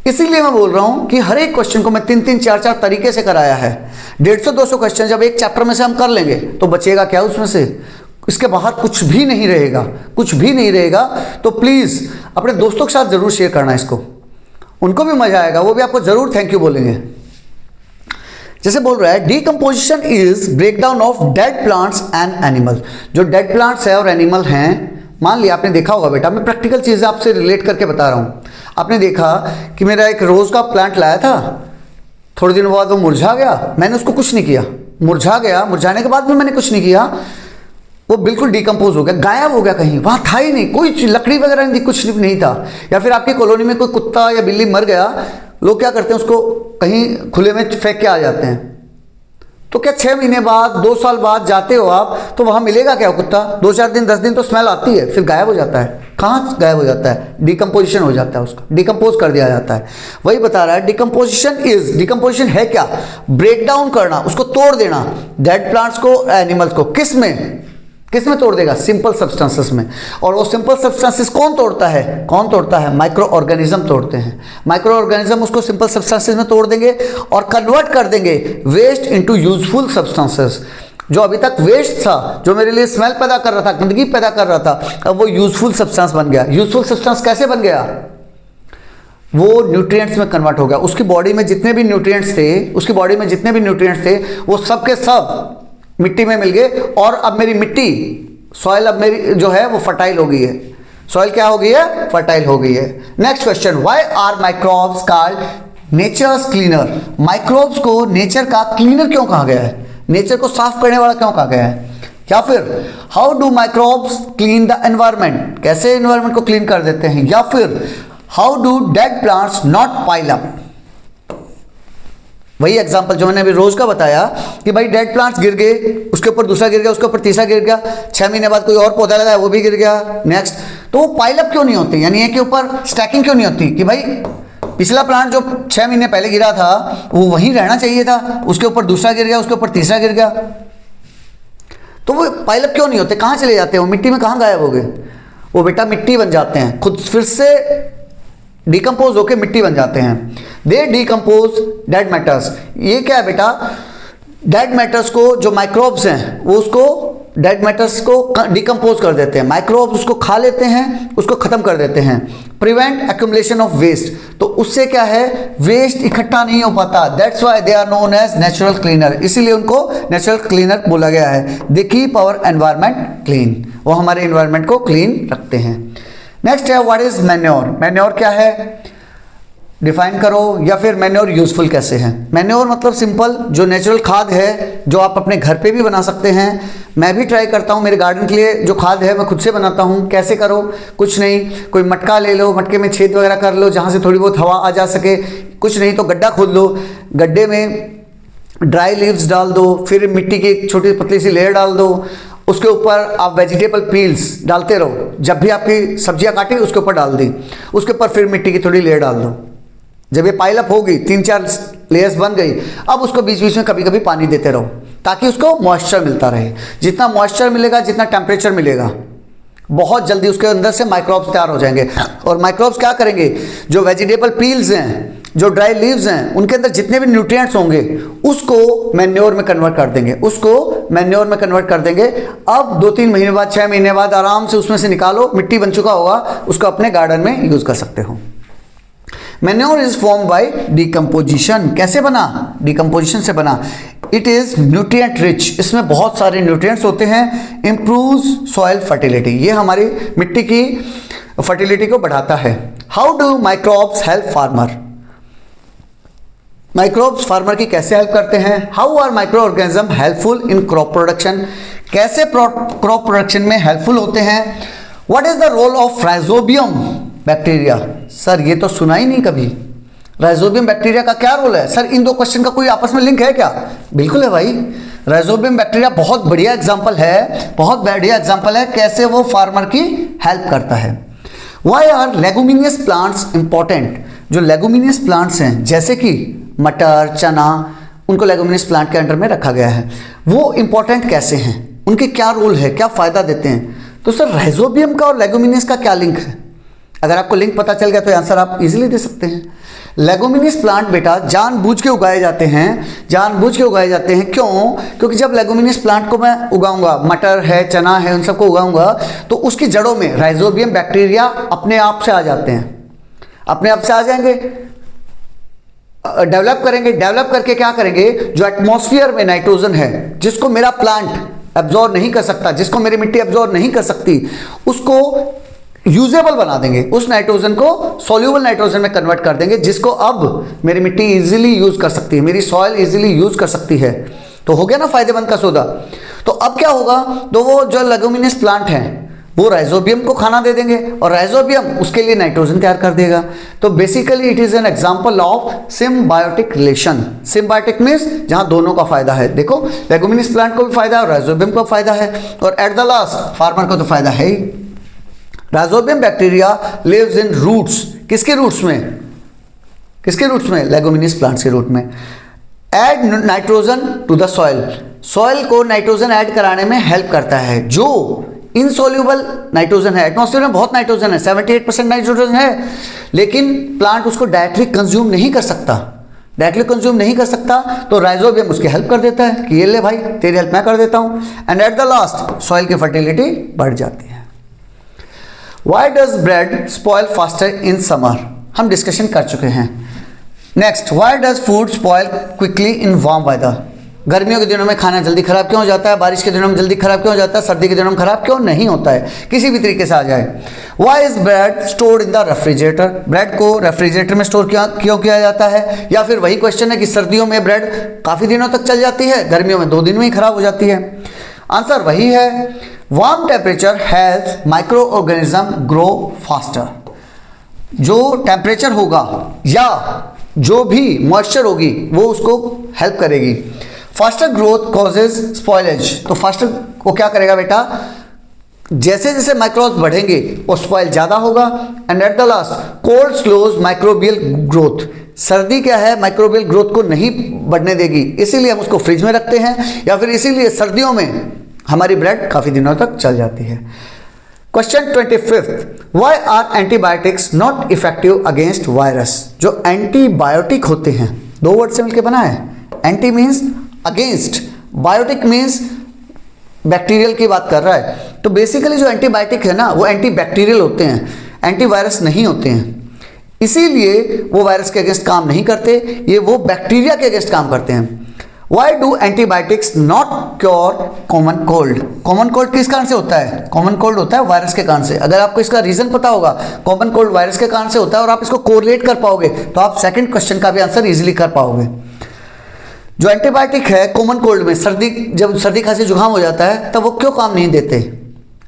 इसीलिए मैं बोल रहा हूं कि हर एक क्वेश्चन को मैं 3-3, 4-4 तरीके से कराया है। 150-200 क्वेश्चन जब एक चैप्टर में से हम कर लेंगे तो बचेगा क्या उसमें से, इसके बाहर कुछ भी नहीं रहेगा। तो प्लीज़ अपने दोस्तों के साथ ज़रूर शेयर करना इसको, उनको भी मजा आएगा, वो भी आपको जरूर थैंक यू बोलेंगे। जैसे बोल रहा है, decomposition is breakdown of dead plants and animal. जो डेड प्लांट्स है और एनिमल हैं, मान लिया आपने देखा होगा बेटा, मैं प्रैक्टिकल चीज़ें आपसे रिलेट करके बता रहा हूँ। आपने देखा कि मेरा एक रोज़ का प्लांट लाया था, थोड़े दिनों बाद वो मुरझा गया, मैंने उसको कुछ नहीं किया, मुरझा गया, मुरझाने के बाद भी मैंने कुछ नहीं किया, वो बिल्कुल डिकम्पोज हो गया, गायब हो गया, कहीं वहाँ था ही नहीं, कोई लकड़ी वगैरह नहीं थी, कुछ नहीं था। या फिर आपकी कॉलोनी में कोई कुत्ता या बिल्ली मर गया, लोग क्या करते हैं, उसको कहीं खुले में फेंक के आ जाते हैं। तो क्या 6 महीने बाद, 2 साल बाद जाते हो आप, तो वहाँ मिलेगा क्या कुत्ता, 2-4 दिन 10 दिन तो स्मेल आती है, फिर गायब हो जाता है। कहाँ गायब हो जाता है, डिकम्पोजिशन हो जाता है, उसका डिकम्पोज कर दिया जाता है। वही बता रहा है, डिकम्पोजिशन है क्या, ब्रेक डाउन करना, उसको तोड़ देना, डेड प्लांट्स को, एनिमल्स को। किस में तोड़ देगा, सिंपल सब्सटेंसेस में। और वो सिंपल सब्सटेंसेस कौन तोड़ता है, माइक्रो ऑर्गेनिज्म तोड़ते हैं। माइक्रो ऑर्गेनिज्म उसको सिंपल सब्सटेंसेस में तोड़ देंगे और कन्वर्ट कर देंगे वेस्ट इनटू यूजफुल सब्सटेंसेस। जो अभी तक वेस्ट था, जो मेरे लिए स्मेल पैदा कर रहा था, गंदगी पैदा कर रहा था, अब वो यूजफुल सब्सटेंस बन गया। यूजफुल सब्सटेंस कैसे बन गया, वो न्यूट्रिएंट्स में कन्वर्ट हो गया। उसकी बॉडी में जितने भी न्यूट्रिएंट्स थे, वो सब के सब मिट्टी में मिल गए, और अब मेरी मिट्टी सॉइल अब मेरी जो है वो फर्टाइल हो गई है। सॉइल क्या हो गई है? फर्टाइल हो गई है। Next question, why are microbes called nature's cleaner? Microbes को नेचर का क्लीनर क्यों कहा गया है? नेचर को साफ करने वाला क्यों कहा गया है? या फिर how do microbes clean the environment? कैसे एनवायरमेंट को क्लीन कर देते हैं? या फिर how do dead plants not pile up? वही एग्जांपल जो मैंने अभी रोज का बताया कि भाई डेड प्लांट्स गिर गए, उसके ऊपर दूसरा गिर गया, उसके ऊपर तीसरा गिर गया, 6 महीने बाद कोई और पौधा लगा है वो भी गिर गया, नेक्स्ट, तो वो पाइल अप क्यों नहीं होती? यानी एक के ऊपर स्टैकिंग क्यों नहीं होती कि भाई पिछला प्लांट जो 6 महीने पहले गिरा था वो वहीं रहना चाहिए था, उसके ऊपर दूसरा गिर गया, उसके ऊपर तीसरा गिर गया, तो वो पाइल अप क्यों नहीं होते? कहाँ चले जाते हैं वो? मिट्टी में कहाँ गायब हो गए? वो बेटा मिट्टी बन जाते हैं, खुद फिर से डिकम्पोज होकर मिट्टी बन जाते हैं। दे डिकम्पोज डेड मैटर्स। ये क्या है बेटा? डेड मैटर्स को जो माइक्रोब्स हैं वो उसको डेड मैटर्स को डिकम्पोज कर देते हैं, माइक्रोब्स उसको खा लेते हैं, उसको खत्म कर देते हैं। प्रिवेंट एक्यूमुलेशन ऑफ वेस्ट, तो उससे क्या है? वेस्ट इकट्ठा नहीं हो पाता। That's why they are known as natural cleaner, इसीलिए उनको नेचुरल क्लीनर बोला गया है। They keep our environment clean, वो हमारे एनवायरमेंट को क्लीन रखते हैं। नेक्स्ट है व्हाट इज मैन्योर? मैन्योर क्या है? डिफाइन करो। या फिर मैन्योर यूजफुल कैसे है? मैन्योर मतलब सिंपल, जो नेचुरल खाद है जो आप अपने घर पे भी बना सकते हैं। मैं भी ट्राई करता हूँ, मेरे गार्डन के लिए जो खाद है मैं खुद से बनाता हूँ। कैसे करो? कुछ नहीं, कोई मटका ले लो, मटके में छेद वगैरह कर लो जहाँ से थोड़ी बहुत हवा आ जा सके। कुछ नहीं तो गड्ढा खोद लो, गड्ढे में ड्राई लीव्स डाल दो, फिर मिट्टी की एक छोटी पतली सी लेयर डाल दो, उसके ऊपर आप वेजिटेबल पील्स डालते रहो। जब भी आपकी सब्जियां काटी उसके ऊपर डाल दी, उसके ऊपर फिर मिट्टी की थोड़ी लेयर डाल दो। जब ये पाइल अप हो गई, 3-4 लेयर्स बन गई, अब उसको बीच बीच में कभी कभी पानी देते रहो ताकि उसको मॉइस्चर मिलता रहे। जितना मॉइस्चर मिलेगा, जितना टेम्परेचर मिलेगा, बहुत जल्दी उसके अंदर से माइक्रोब्स तैयार हो जाएंगे। और माइक्रोब्स क्या करेंगे? जो वेजिटेबल पील्स हैं, जो ड्राई लीव्स हैं, उनके अंदर जितने भी न्यूट्रिएंट्स होंगे उसको मैन्योर में कन्वर्ट कर देंगे, उसको मैन्योर में कन्वर्ट कर देंगे। अब 2-3 महीने बाद, 6 महीने बाद आराम से उसमें से निकालो, मिट्टी बन चुका होगा, उसको अपने गार्डन में यूज कर सकते हो। Manure is form by decomposition. कैसे बना? डिकम्पोजिशन से बना। इट इज न्यूट्रिएंट रिच, इसमें बहुत सारे न्यूट्रिएंट्स होते हैं। इम्प्रूव्स सॉइल फर्टिलिटी, ये हमारी मिट्टी की फर्टिलिटी को बढ़ाता है। How do microbes help farmer? Microbes farmer की कैसे हेल्प करते हैं? How are micro organism helpful in crop production? कैसे क्रॉप प्रोडक्शन में हेल्पफुल होते हैं? What is the role of rhizobium bacteria? Sir ये तो सुना ही नहीं कभी। राइजोबियम बैक्टीरिया का क्या रोल है? सर इन दो क्वेश्चन का कोई आपस में लिंक है क्या? बिल्कुल है भाई। राइजोबियम बैक्टीरिया बहुत बढ़िया एग्जांपल है, बहुत बढ़िया एग्जांपल है कैसे वो फार्मर की हेल्प करता है। Why are leguminous plants important? जो लेगुमिनियस प्लांट्स हैं जैसे कि मटर, चना, उनको लेगुमिनियस प्लांट के अंडर में रखा गया है। वो इंपॉर्टेंट कैसे हैं? उनके क्या रोल है, क्या फायदा देते हैं? तो सर राइजोबियम का और लेगुमिनियस का क्या लिंक है? अगर आपको लिंक पता चल गया तो आंसर आप इजीली दे सकते हैं। लेगुमिनियस प्लांट बेटा जानबूझ के उगाए जाते हैं, जानबूझ के उगाए जाते हैं। क्यों? क्योंकि जब लेगुमिनियस प्लांट को मैं उगाऊंगा, मटर है, चना है, उन सबको उगाऊंगा, तो उसकी जड़ों में राइजोबियम बैक्टीरिया अपने आप से आ जाते हैं, अपने आप से आ जाएंगे, डेवलप करेंगे। डेवलप करके क्या करेंगे? जो एटमॉस्फेयर में नाइट्रोजन है जिसको मेरा प्लांट एब्जॉर्ब नहीं कर सकता, जिसको मेरी मिट्टी एब्जॉर्ब नहीं कर सकती, उसको यूजेबल बना देंगे। उस नाइट्रोजन को सॉल्यूबल नाइट्रोजन में कन्वर्ट कर देंगे, जिसको अब मेरी मिट्टी इजीली यूज कर सकती है, मेरी सॉइल इजीली यूज कर सकती है। तो हो गया ना फायदेमंद का सौदा। तो अब क्या होगा? तो वो जो लेगुमिनियस प्लांट हैं वो राइजोबियम को खाना दे देंगे और राइजोबियम उसके लिए नाइट्रोजन तैयार कर देगा। तो basically it is an example of symbiotic relation. Symbiotic means जहां दोनों का फायदा है। देखो लेगुमिनियस प्लांट को भी फायदा है और राइजोबियम को फायदा है, और एट द लास्ट फार्मर को तो फायदा है ही। Rhizobium bacteria lives in roots. किसके रूट्स में? किसके रूट्स में? लेगुमिनियस प्लांट्स के रूट में। Add nitrogen to the soil, soil को नाइट्रोजन ऐड कराने में हेल्प करता है। जो इनसॉल्यूबल नाइट्रोजन है, एटमॉस्फेयर में बहुत नाइट्रोजन है, 78% नाइट्रोजन है, लेकिन प्लांट उसको डायरेक्टली कंज्यूम नहीं कर सकता, डायरेक्टली कंज्यूम नहीं कर सकता, तो राइजोबियम उसकी हेल्प कर देता है कि ये ले भाई तेरी हेल्प मैं कर देता हूँ, and at the last soil की फर्टिलिटी बढ़ जाती है। Why does bread spoil faster in summer? हम डिस्कशन कर चुके हैं। Next, why does food spoil quickly in warm weather? गर्मियों के दिनों में खाना जल्दी खराब क्यों हो जाता है, बारिश के दिनों में जल्दी खराब क्यों हो जाता है, सर्दी के दिनों में खराब क्यों नहीं होता है, किसी भी तरीके से आ जाए। Why is bread stored in the refrigerator, bread को रेफ्रिजरेटर में स्टोर क्यों किया जाता है। या फिर वही क्वेश्चन है कि सर्दियों में ब्रेड काफ़ी दिनों तक चल जाती है, गर्मियों में 2 दिन में ही खराब हो जाती है। आंसर वही है, warm temperature helps micro organism grow faster. जो टेम्परेचर होगा या जो भी मॉइस्चर होगी वो उसको हेल्प करेगी। फास्टर ग्रोथ कॉजेज स्पॉइलेज, तो फास्टर को क्या करेगा बेटा, जैसे जैसे माइक्रोब्स बढ़ेंगे वो स्पॉइल ज़्यादा होगा। And at the last cold slows microbial growth, सर्दी क्या है माइक्रोबियल ग्रोथ को नहीं बढ़ने देगी, इसीलिए हम उसको फ्रिज में रखते हैं या फिर इसीलिए सर्दियों में हमारी ब्रेड काफ़ी दिनों तक चल जाती है। Question 25, why are antibiotics not effective against virus. जो एंटीबायोटिक होते हैं 2 वर्ड से मिलकर बना है, anti means against, biotic means bacterial की बात कर रहा है। तो बेसिकली जो एंटीबायोटिक है ना वो एंटी बैक्टीरियल होते हैं, एंटीवायरस नहीं होते हैं, इसीलिए वो वायरस के अगेंस्ट काम नहीं करते, ये वो बैक्टीरिया के अगेंस्ट काम करते हैं। Why do antibiotics not cure common cold, common cold किस कारण से होता है, कॉमन कोल्ड होता है वायरस के कारण से। अगर आपको इसका रीजन पता होगा कॉमन कोल्ड वायरस के कारण से होता है और आप इसको कोरिलेट कर पाओगे तो आप सेकंड क्वेश्चन का भी आंसर इजीली कर पाओगे। जो एंटीबायोटिक है कॉमन कोल्ड में, जब सर्दी खांसी जुकाम हो जाता है तब वो क्यों काम नहीं देते,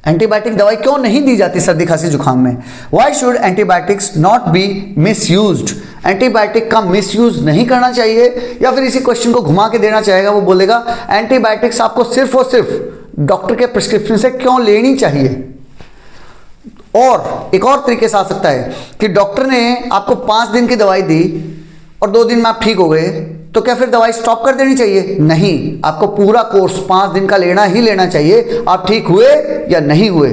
एंटीबायोटिक दवाई क्यों नहीं दी जाती सर्दी खांसी जुकाम में। Why should antibiotics not be misused, antibiotic का मिसयूज नहीं करना चाहिए। या फिर इसी क्वेश्चन को घुमा के देना चाहेगा, वो बोलेगा एंटीबायोटिक्स आपको सिर्फ और सिर्फ डॉक्टर के प्रिस्क्रिप्शन से क्यों लेनी चाहिए। और एक और तरीके से आ सकता है कि डॉक्टर ने आपको 5 दिन की दवाई दी और 2 दिन में आप ठीक हो गए, तो क्या फिर दवाई स्टॉप कर देनी चाहिए, नहीं, आपको पूरा कोर्स 5 दिन का लेना ही लेना चाहिए, आप ठीक हुए या नहीं हुए।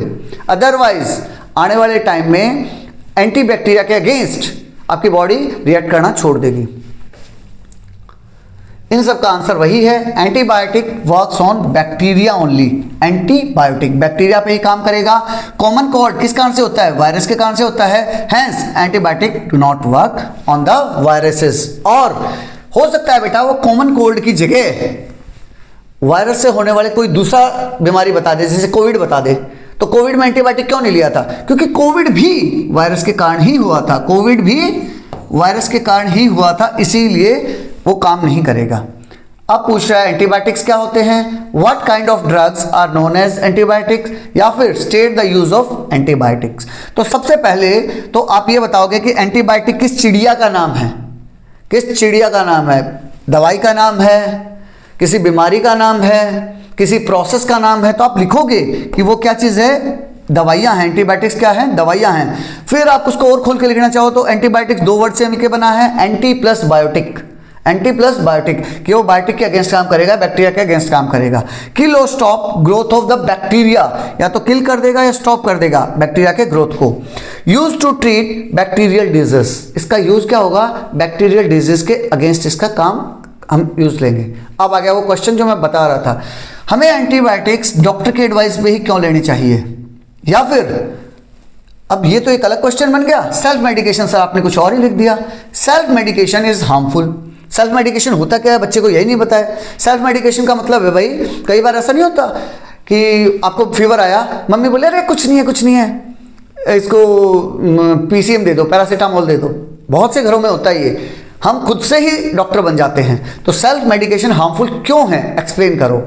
अदरवाइज आने वाले टाइम में एंटीबैक्टीरिया के अगेंस्ट आपकी बॉडी रिएक्ट करना छोड़ देगी। इन सब का आंसर वही है, antibiotic works on bacteria only, antibiotic bacteria पे ही काम करेगा। कॉमन कोल्ड किस कारण से होता है, वायरस के कारण से होता है, hence antibiotic do not work on the viruses. और हो सकता है बेटा वो कॉमन कोल्ड की जगह वायरस से होने वाले कोई दूसरा बीमारी बता दे, जैसे कोविड बता दे, तो कोविड में एंटीबायोटिक क्यों नहीं लिया था, क्योंकि कोविड भी वायरस के कारण ही हुआ था, कोविड भी वायरस के कारण ही हुआ था, इसीलिए वो काम नहीं करेगा। अब पूछ रहा है एंटीबायोटिक्स क्या होते हैं, what kind of drugs are known as antibiotics, या फिर state the use of antibiotics. तो सबसे पहले तो आप ये बताओगे कि एंटीबायोटिक किस चिड़िया का नाम है, किस चिड़िया का नाम है, दवाई का नाम है, किसी बीमारी का नाम है, किसी प्रोसेस का नाम है, तो आप लिखोगे कि वो क्या चीज़ है, दवाइयाँ हैं। एंटीबायोटिक्स क्या है, दवाइयाँ हैं। फिर आप उसको और खोल के लिखना चाहो तो एंटीबायोटिक्स 2 वर्ड से मिलकर बना है, anti plus biotic, anti plus biotic, कि वो बायोटिक के अगेंस्ट काम करेगा, बैक्टीरिया के अगेंस्ट काम करेगा। किल और stop growth of the bacteria, या तो किल कर देगा या स्टॉप कर देगा बैक्टीरिया के ग्रोथ को। Use to treat bacterial disease, इसका यूज क्या होगा, बैक्टीरियल डिजीज के अगेंस्ट इसका काम हम यूज लेंगे। अब आ गया वो क्वेश्चन जो मैं बता रहा था, हमें एंटीबायोटिक्स डॉक्टर के एडवाइस पे ही क्यों लेनी चाहिए, या फिर अब ये तो एक अलग क्वेश्चन बन गया, सेल्फ मेडिकेशन सर आपने कुछ और ही लिख दिया। Self medication is harmful, self medication होता क्या है बच्चे को यही नहीं पता है। सेल्फ मेडिकेशन का मतलब है भाई, कई बार ऐसा नहीं होता कि आपको फीवर आया, मम्मी बोले अरे कुछ नहीं है कुछ नहीं है, इसको पीसीएम दे दो, पैरासीटामोल दे दो, बहुत से घरों में होता है ये, हम खुद से ही डॉक्टर बन जाते हैं। तो सेल्फ मेडिकेशन हार्मफुल क्यों है, एक्सप्लेन करो।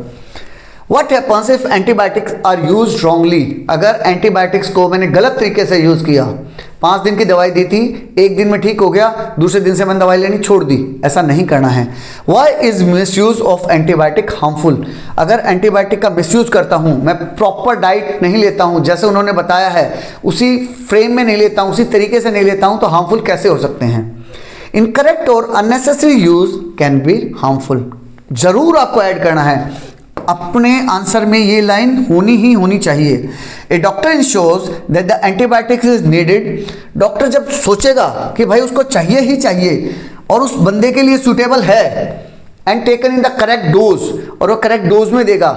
What happens if antibiotics are used wrongly? अगर एंटीबायोटिक्स को मैंने गलत तरीके से यूज किया, 5 दिन की दवाई दी थी, 1 दिन में ठीक हो गया, दूसरे दिन से मैंने दवाई लेनी छोड़ दी, ऐसा नहीं करना है। Why is misuse of antibiotic harmful? अगर एंटीबायोटिक का मिसयूज करता हूँ, मैं प्रॉपर डाइट नहीं लेता हूँ, जैसे उन्होंने बताया है उसी फ्रेम में नहीं लेता हूँ, उसी तरीके से नहीं लेता हूँ, तो हार्मफुल कैसे हो सकते हैं। इनकरेक्ट और unnecessary use can be harmful, जरूर आपको ऐड करना है, अपने आंसर में ये लाइन होनी ही होनी चाहिए। A doctor ensures that the antibiotics is needed, doctor जब सोचेगा कि भाई उसको चाहिए ही चाहिए और उस बंदे के लिए सूटेबल है, and taken in the correct dose, और वो करेक्ट डोज में देगा,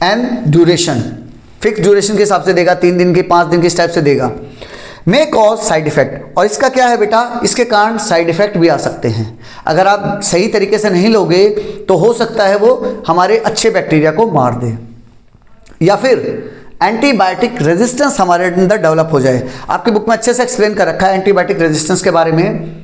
एंड ड्यूरेशन फिक्स ड्यूरेशन के हिसाब से देगा, 3 दिन की 5 दिन की स्टेप से देगा। मे कॉज साइड इफेक्ट, और इसका क्या है बेटा, इसके कारण साइड इफेक्ट भी आ सकते हैं। अगर आप सही तरीके से नहीं लोगे तो हो सकता है वो हमारे अच्छे बैक्टीरिया को मार दे, या फिर एंटीबायोटिक रेजिस्टेंस हमारे अंदर डेवलप हो जाए। आपकी बुक में अच्छे से एक्सप्लेन कर रखा है एंटीबायोटिक रेजिस्टेंस के बारे में,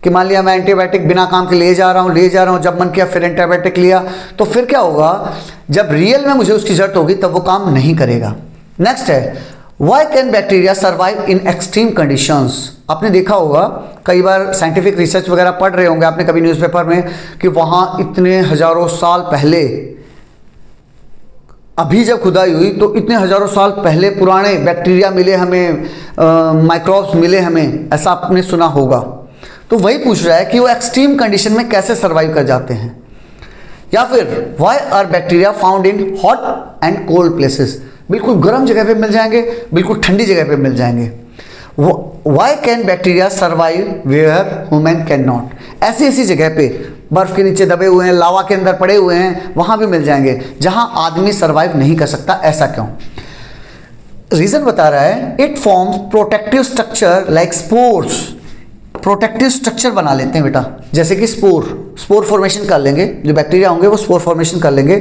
कि मान लिया मैं एंटीबायोटिक बिना काम के ले जा रहा हूँ, जब मन किया फिर एंटीबायोटिक लिया, तो फिर क्या होगा, जब रियल में मुझे उसकी जरूरत होगी तब वो काम नहीं करेगा। नेक्स्ट है, why can bacteria survive in extreme conditions. आपने देखा होगा कई बार साइंटिफिक रिसर्च वगैरह पढ़ रहे होंगे आपने कभी न्यूज़पेपर में, कि वहाँ इतने हजारों साल पहले, अभी जब खुदाई हुई तो इतने हजारों साल पहले पुराने बैक्टीरिया मिले हमें, माइक्रोब्स मिले हमें, ऐसा आपने सुना होगा। तो वही पूछ रहा है कि वो एक्सट्रीम कंडीशन में कैसे सर्वाइव कर जाते हैं। या फिर why are bacteria found in hot and cold places, बिल्कुल गर्म जगह पे मिल जाएंगे, बिल्कुल ठंडी जगह पे मिल जाएंगे। Why can bacteria survive where human can not, ऐसी ऐसी जगह पे बर्फ के नीचे दबे हुए हैं, लावा के अंदर पड़े हुए हैं, वहां भी मिल जाएंगे जहां आदमी सर्वाइव नहीं कर सकता। ऐसा क्यों? रीजन बता रहा है, it forms protective structure like spores, protective structure बना लेते हैं बेटा, जैसे कि स्पोर फॉर्मेशन कर लेंगे, जो बैक्टीरिया होंगे वो स्पोर फॉर्मेशन कर लेंगे।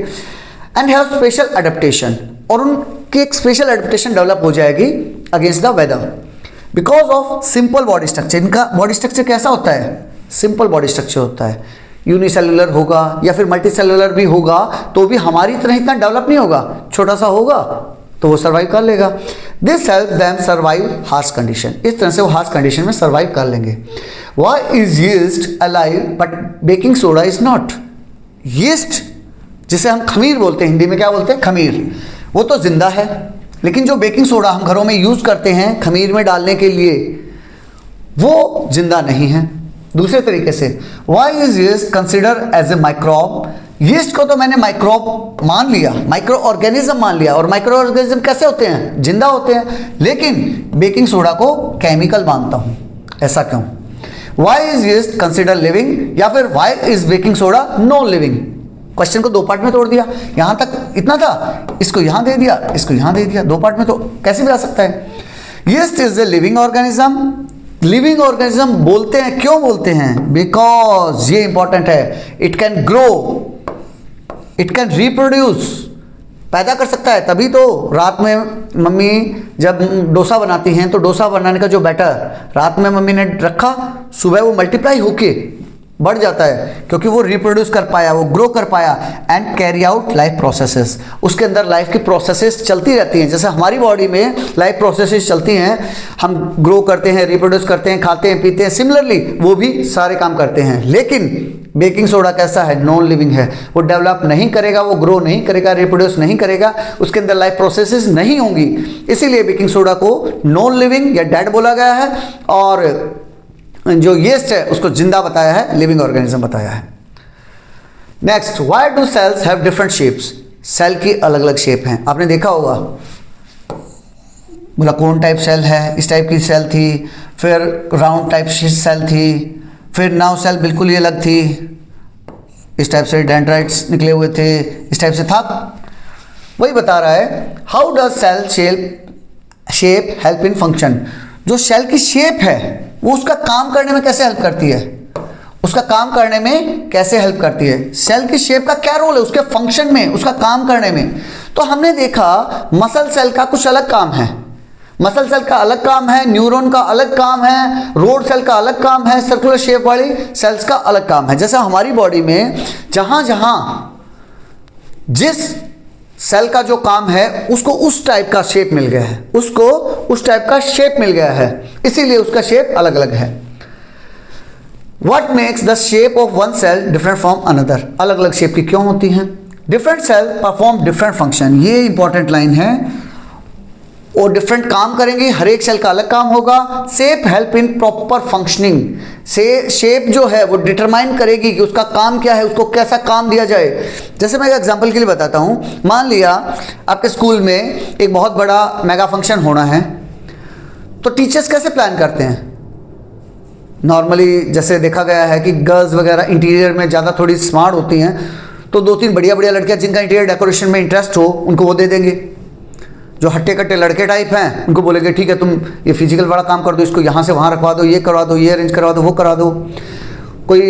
एंड हैव स्पेशल एडेप्टेशन, और उनकी एक स्पेशल एडेप्टेशन डेवलप हो जाएगी against the weather, because of simple body structure. इनका बॉडी स्ट्रक्चर कैसा होता है? सिंपल बॉडी स्ट्रक्चर होता है, यूनिसेलुलर होगा या फिर मल्टीसेलुलर भी होगा, तो भी हमारी तरह इतना डेवलप नहीं होगा, छोटा सा होगा तो वो सर्वाइव कर लेगा। This help them survive harsh condition, इस तरह से वो हार्श कंडीशन में सर्वाइव कर लेंगे। Why is yeast alive but baking soda is not? Yeast जिसे हम खमीर बोलते हैं, हिंदी में क्या बोलते हैं? खमीर, वो तो जिंदा है, लेकिन जो बेकिंग सोडा हम घरों में यूज करते हैं खमीर में डालने के लिए, वो जिंदा नहीं है। दूसरे तरीके से, why is yeast consider as a microbe? Yeast को तो मैंने माइक्रोब मान लिया, माइक्रो ऑर्गेनिज्म मान लिया, और माइक्रो ऑर्गेनिज्म कैसे होते हैं? जिंदा होते हैं, लेकिन बेकिंग सोडा को केमिकल मानता हूं, ऐसा क्यों? Why is yeast consider living, या फिर why is baking soda non living? Question को दो पार्ट में तोड़ दिया, यहां तक इतना था, इसको यहां दे दिया, इसको यहां दे दिया, दो पार्ट में तो कैसे भी आ सकता है? Yeast is a living organism. Living organism बोलते हैं, क्यों बोलते हैं? बिकॉज, ये इंपॉर्टेंट है, it can grow, it can reproduce, पैदा कर सकता है। तभी तो रात में मम्मी जब डोसा बनाती हैं तो डोसा बनाने का जो बैटर रात में मम्मी ने रखा, सुबह वो मल्टीप्लाई होके बढ़ जाता है, क्योंकि वो रिप्रोड्यूस कर पाया, वो ग्रो कर पाया। And carry out life processes, उसके अंदर लाइफ की प्रोसेसेस चलती रहती हैं, जैसे हमारी बॉडी में लाइफ प्रोसेसेस चलती हैं, हम ग्रो करते हैं, रिप्रोड्यूस करते हैं, खाते हैं, पीते हैं, सिमिलरली वो भी सारे काम करते हैं। लेकिन बेकिंग सोडा कैसा है? नॉन लिविंग है, वो डेवलप नहीं करेगा, वो ग्रो नहीं करेगा, रिप्रोड्यूस नहीं करेगा, उसके अंदर लाइफ प्रोसेसेस नहीं होंगी, इसीलिए बेकिंग सोडा को नॉन लिविंग या डेड बोला गया है, और जो यीस्ट है उसको जिंदा बताया है, लिविंग ऑर्गेनिज्म बताया है। Next, why do cells have different shapes? Cell की अलग अलग शेप हैं, आपने देखा होगा, बोला कौन टाइप सेल है, इस टाइप की सेल थी, फिर राउंड टाइप सेल थी, फिर नाव सेल बिल्कुल ही अलग थी, इस टाइप से डेंड्राइट्स निकले हुए थे, इस टाइप से था। वही बता रहा है, how does cell shape help in function? जो सेल की शेप है वो उसका काम करने में कैसे हेल्प करती है? उसका काम करने में कैसे हेल्प करती है? सेल की शेप का क्या रोल है उसके फंक्शन में, उसका काम करने में? तो हमने देखा मसल सेल का कुछ अलग काम है, मसल सेल का अलग काम है, न्यूरॉन का अलग काम है, रोड सेल का अलग काम है, सर्कुलर शेप वाली सेल्स का अलग काम है। जैसे हमारी बॉडी में जहां जहां जिस सेल का जो काम है उसको उस टाइप का शेप मिल गया है, उसको उस टाइप का शेप मिल गया है, इसीलिए उसका शेप अलग अलग है। What makes the shape of one cell different from another? अलग अलग शेप की क्यों होती हैं? Different cell perform different function, ये इंपॉर्टेंट लाइन है, और डिफरेंट काम करेंगे, हर एक सेल का अलग काम होगा। Shape help in proper functioning, से शेप जो है वो डिटरमाइन करेगी कि उसका काम क्या है, उसको कैसा काम दिया जाए। जैसे मैं एक एग्जांपल के लिए बताता हूँ, मान लिया आपके स्कूल में एक बहुत बड़ा मेगा फंक्शन होना है, तो टीचर्स कैसे प्लान करते हैं? नॉर्मली जैसे देखा गया है कि गर्ल्स वगैरह इंटीरियर में ज़्यादा थोड़ी स्मार्ट होती हैं, तो दो तीन बढ़िया बढ़िया लड़कियाँ जिनका इंटीरियर डेकोरेशन में इंटरेस्ट हो उनको वो दे देंगे, जो हट्टे कट्टे लड़के टाइप हैं उनको बोलेंगे ठीक है तुम ये फिजिकल वाला काम कर दो, इसको यहाँ से वहाँ रखवा दो, ये करवा दो, ये अरेंज करवा दो, वो करा दो। कोई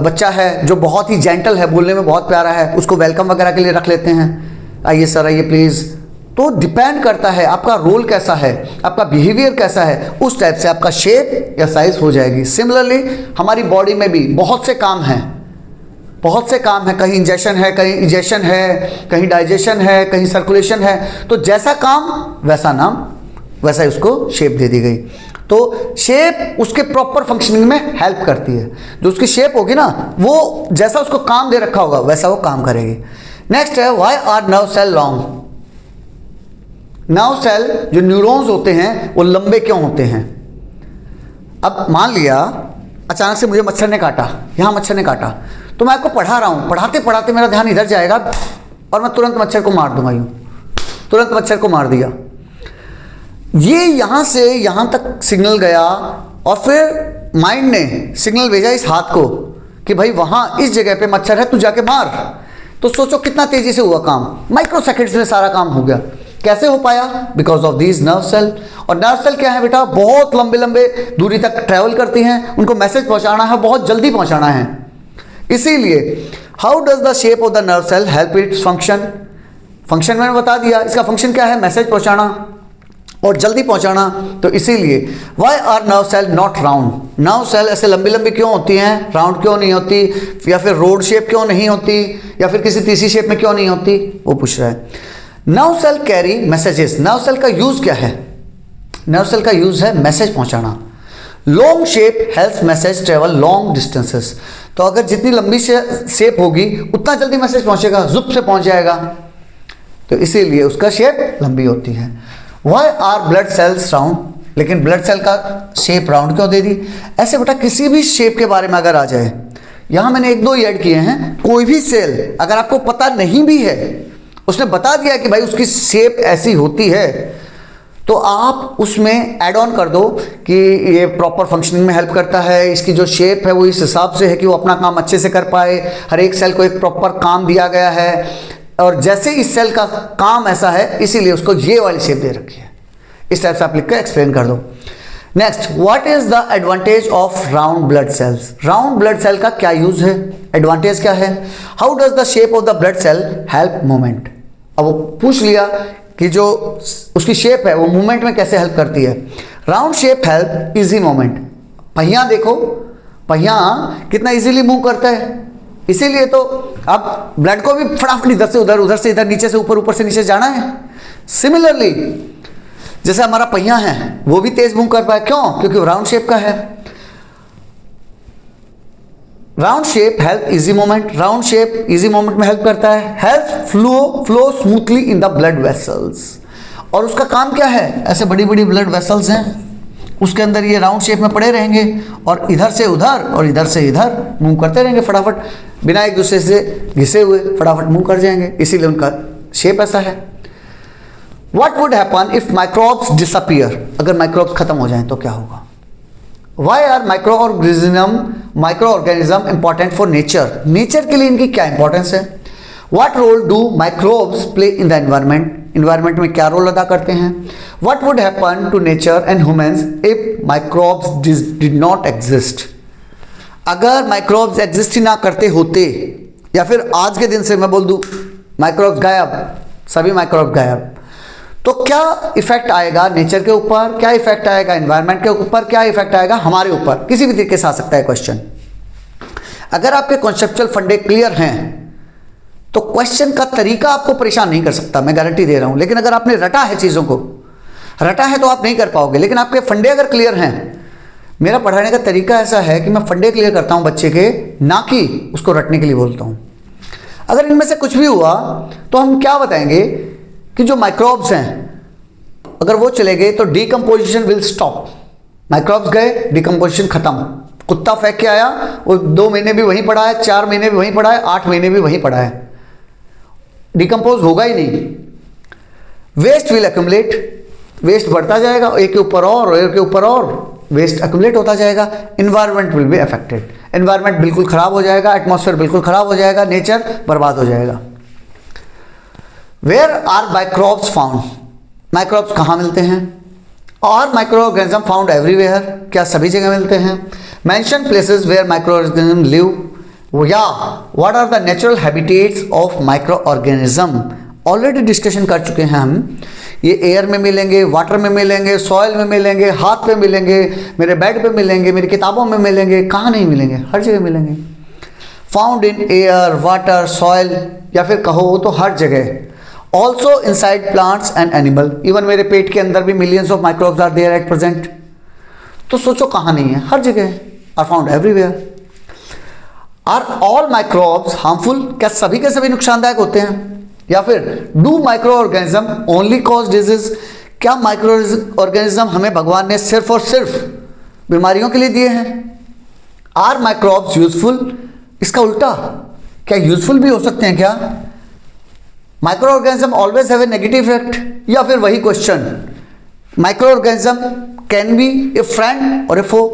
बच्चा है जो बहुत ही जेंटल है, बोलने में बहुत प्यारा है, उसको वेलकम वगैरह के लिए रख लेते हैं, आइए सर आइए प्लीज़। तो डिपेंड करता है आपका रोल कैसा है, आपका बिहेवियर कैसा है, उस टाइप से आपका शेप या साइज हो जाएगी। सिमिलरली हमारी बॉडी में भी बहुत से काम हैं, बहुत से काम है, कहीं इंजेक्शन है, कहीं इजेक्शन है, कहीं डाइजेशन है, कहीं सर्कुलेशन है। तो जैसा काम वैसा नाम, वैसा ही उसको शेप दे दी गई। तो शेप उसके प्रॉपर फंक्शनिंग में हेल्प करती है। जो उसकी शेप होगी ना, वो जैसा उसको काम दे रखा होगा वैसा वो काम करेगी। नेक्स्ट है why are nerve cell long. Nerve cell जो न्यूरॉन्स होते हैं वो लंबे क्यों होते हैं। अब मान लिया अचानक से मुझे मच्छर ने काटा, यहाँ मच्छर ने काटा, तो मैं आपको पढ़ा रहा हूँ, पढ़ाते पढ़ाते मेरा ध्यान इधर जाएगा और मैं तुरंत मच्छर को मार दूंगा, यूँ तुरंत मच्छर को मार दिया। ये यहाँ से यहाँ तक सिग्नल गया और फिर माइंड ने सिग्नल भेजा इस हाथ को कि भाई वहाँ इस जगह पे मच्छर है, तू जाके मार। तो सोचो कितना तेजी से हुआ काम, माइक्रो सेकेंड्स में सारा काम हो गया। कैसे हो पाया? Because of these nerve cell. और नर्व सेल क्या है बेटा, बहुत लंबे लंबे दूरी तक ट्रैवल करती हैं, उनको मैसेज पहुंचाना है, बहुत जल्दी पहुंचाना है। इसीलिए how does the shape of the nerve cell help its function. Function मैंने बता दिया, इसका फंक्शन क्या है, मैसेज पहुंचाना और जल्दी पहुंचाना। तो इसीलिए why are nerve cell not round. Nerve cell ऐसे लंबी लंबी क्यों होती हैं, राउंड क्यों नहीं होती, या फिर रोड शेप क्यों नहीं होती, या फिर किसी तीसरी शेप में क्यों नहीं होती, वो पूछ रहा है। Nerve cell carry messages. Nerve cell का यूज क्या है? नर्व सेल का यूज है मैसेज पहुंचाना। Long shape helps message travel long distances. तो अगर जितनी लंबी शेप होगी उतना जल्दी मैसेज पहुंचेगा, जुप से पहुंच जाएगा। तो इसीलिए उसका शेप लंबी होती है। Why are blood cells round. लेकिन ब्लड सेल का शेप राउंड क्यों दे दी? ऐसे बेटा किसी भी शेप के बारे में अगर आ जाए, यहां मैंने एक दो ऐड किए हैं, कोई भी सेल अगर आपको पता नहीं भी है, उसने बता दिया कि भाई उसकी शेप ऐसी होती है, तो आप उसमें ऐड ऑन कर दो कि ये प्रॉपर फंक्शनिंग में हेल्प करता है, इसकी जो शेप है वो इस हिसाब से है कि वो अपना काम अच्छे से कर पाए, हर एक सेल को एक प्रॉपर काम दिया गया है, और जैसे इस सेल का काम ऐसा है इसीलिए उसको ये वाली शेप दे रखी है। इस टाइप से आप लिख कर एक्सप्लेन कर दो। Next, what is the advantage of round blood cells. Round blood cell का क्या यूज है, एडवांटेज क्या है। How does the shape of the blood cell help movement. अब वो पूछ लिया कि जो उसकी शेप है वो मूवमेंट में कैसे हेल्प करती है। Round shape help easy movement. पहिया देखो, पहिया कितना इजीली मूव करता है, इसीलिए तो अब ब्लड को भी फटाफट इधर से उधर, उधर से इधर, नीचे से ऊपर, ऊपर से नीचे जाना है। सिमिलरली जैसे हमारा पहिया है वो भी तेज मूव कर पाए, क्यों? क्योंकि वो राउंड शेप का है। Round shape help easy movement. Round shape easy movement में हेल्प करता है। Help flow smoothly in the blood vessels. और उसका काम क्या है, ऐसे बड़ी बड़ी ब्लड वेसल्स हैं, उसके अंदर ये राउंड शेप में पड़े रहेंगे और इधर से उधर और इधर से इधर मूव करते रहेंगे फटाफट, बिना एक दूसरे से घिसे हुए फटाफट मूव कर जाएंगे, इसीलिए उनका शेप ऐसा है। What would happen if microbes disappear. अगर माइक्रोब्स खत्म हो जाएं तो क्या होगा। Why are micro organism important for nature. Nature के लिए इनकी क्या इंपॉर्टेंस है। What role do microbes play in the environment. Environment में क्या रोल अदा करते हैं। What would happen to nature and humans if microbes did not exist. अगर माइक्रोब्स एग्जिस्ट ही ना करते होते, या फिर आज के दिन से मैं बोल दूं माइक्रोब्स गायब, सभी माइक्रोब गायब, तो क्या इफेक्ट आएगा नेचर के ऊपर, क्या इफेक्ट आएगा एनवायरनमेंट के ऊपर, क्या इफेक्ट आएगा हमारे ऊपर। किसी भी तरीके से आ सकता है क्वेश्चन। अगर आपके कॉन्सेप्चुअल फंडे क्लियर हैं तो क्वेश्चन का तरीका आपको परेशान नहीं कर सकता, मैं गारंटी दे रहा हूं। लेकिन अगर आपने रटा है, चीजों को रटा है तो आप नहीं कर पाओगे। लेकिन आपके फंडे अगर क्लियर हैं, मेरा पढ़ाने का तरीका ऐसा है कि मैं फंडे क्लियर करता हूं बच्चे के, ना कि उसको रटने के लिए बोलता हूं। अगर इनमें से कुछ भी हुआ तो हम क्या बताएंगे कि जो माइक्रोब्स हैं अगर वो चले गए तो डिकम्पोजिशन विल स्टॉप। माइक्रोब्स गए, डिकम्पोजिशन खत्म। कुत्ता फेंक के आया, वो 2 महीने भी वहीं पड़ा है, 4 महीने भी वहीं पड़ा है, 8 महीने भी वहीं पड़ा है, डिकम्पोज होगा ही नहीं। वेस्ट विल एक्यूमुलेट, वेस्ट बढ़ता जाएगा, एक के ऊपर और एक के ऊपर और वेस्ट एक्यूमुलेट होता जाएगा। Environment will be affected, environment बिल्कुल खराब हो जाएगा, एटमॉस्फेयर बिल्कुल खराब हो जाएगा, नेचर बर्बाद हो जाएगा। Where are microbes found, microbes कहाँ मिलते हैं? और माइक्रो ऑर्गेनिज्म फाउंड एवरीवेयर, क्या सभी जगह मिलते हैं? Mention places where micro organism live, या what are the natural habitats of micro organism. Already discussion कर चुके हैं हम। ये एयर में मिलेंगे, वाटर में मिलेंगे, सॉइल में मिलेंगे, हाथ पे मिलेंगे, मेरे बेड पे मिलेंगे, मेरी किताबों में मिलेंगे, कहाँ नहीं मिलेंगे? हर जगह मिलेंगे। Found in air, water, soil, या फिर कहो तो हर जगह। Also inside plants and animal, even मेरे पेट के अंदर भी millions of microbes are there at present. तो सोचो कहाँ नहीं है? हर जगह। Are found everywhere. Are all microbes harmful, क्या सभी के सभी नुकसानदायक होते हैं? या फिर do microorganism only cause disease, क्या माइक्रो ऑर्गेनिज्म हमें भगवान ने सिर्फ और सिर्फ बीमारियों के लिए दिए हैं? आर माइक्रोब्स यूजफुल, इसका उल्टा, क्या यूजफुल भी हो सकते हैं क्या? Micro organism always have a negative effect, या फिर वही question, micro organism can be A friend और ए फो,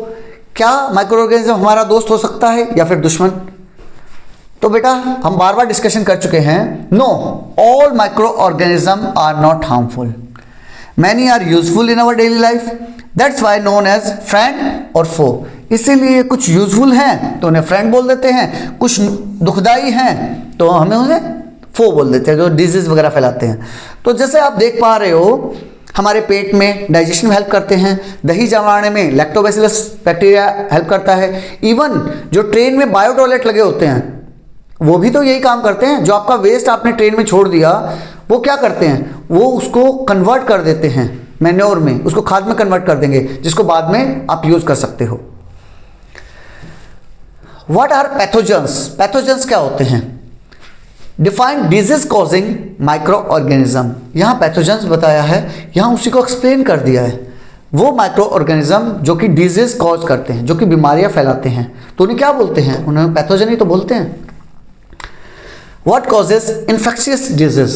क्या माइक्रो ऑर्गेनिज्म हमारा दोस्त हो सकता है या फिर दुश्मन? तो बेटा हम बार बार डिस्कशन कर चुके हैं, no, all micro organism are not harmful, many are useful in our daily life, that's why known as friend or foe. इसीलिए कुछ यूजफुल हैं तो उन्हें फ्रेंड बोल देते हैं, कुछ दुखदाई हैं तो हमें उन्हें फो बोल देते हैं, जो डिजीज वगैरह फैलाते हैं। तो जैसे आप देख पा रहे हो, हमारे पेट में डाइजेशन में हेल्प करते हैं, दही जमाने में लैक्टोबैसिलस बैक्टीरिया हेल्प करता है, इवन जो ट्रेन में बायो टॉयलेट लगे होते हैं वो भी तो यही काम करते हैं। जो आपका वेस्ट आपने ट्रेन में छोड़ दिया, वो क्या करते हैं? वो उसको कन्वर्ट कर देते हैं मैन्योर में, उसको खाद में कन्वर्ट कर देंगे, जिसको बाद में आप यूज कर सकते हो। व्हाट आर पैथोजेंस, पैथोजेंस क्या होते हैं? Define disease causing micro organism, यहाँ पैथोजेंस बताया है, यहाँ उसी को एक्सप्लेन कर दिया है। वो माइक्रो ऑर्गेनिज्म जो कि डिजीज कॉज करते हैं, जो कि बीमारियां फैलाते हैं, तो उन्हें क्या बोलते हैं? उन्हें पैथोजन ही तो बोलते हैं। What causes infectious disease,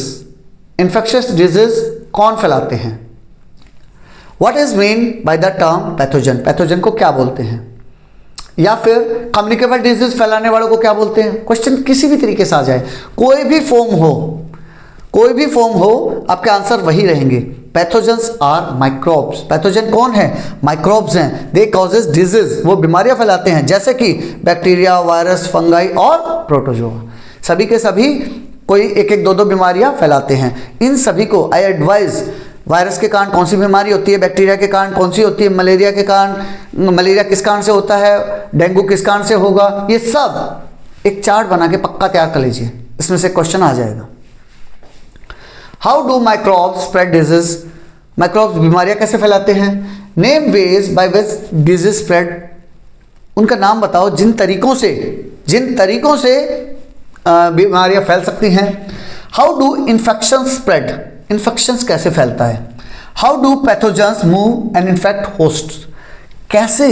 infectious disease कौन फैलाते हैं? What is mean by the term pathogen, pathogen को क्या बोलते हैं? या फिर कम्युनिकेबल डिजीज फैलाने वालों को क्या बोलते हैं? क्वेश्चन किसी भी तरीके से आ जाए, कोई भी फॉर्म हो, कोई भी फॉर्म हो, आपके आंसर वही रहेंगे। पैथोजेंस आर माइक्रोब्स, पैथोजन कौन है? माइक्रोब्स हैं। दे कॉजेज डिजीज, वो बीमारियां फैलाते हैं, जैसे कि बैक्टीरिया, वायरस, फंगाई और प्रोटोजोआ, सभी के सभी कोई एक एक दो दो बीमारियां फैलाते हैं। इन सभी को आई एडवाइज, वायरस के कारण कौन सी बीमारी होती है, बैक्टीरिया के कारण कौन सी होती है, मलेरिया के कारण, मलेरिया किस कारण से होता है, डेंगू किस कारण से होगा, ये सब एक चार्ट बना के पक्का तैयार कर लीजिए, इसमें से क्वेश्चन आ जाएगा। How do microbes spread disease, microbes बीमारियां कैसे फैलाते हैं? Name veg by which disease spread, उनका नाम बताओ जिन तरीकों से बीमारियां फैल सकती हैं। How do infection spread, infections कैसे फैलता है? How do pathogens move and infect host, कैसे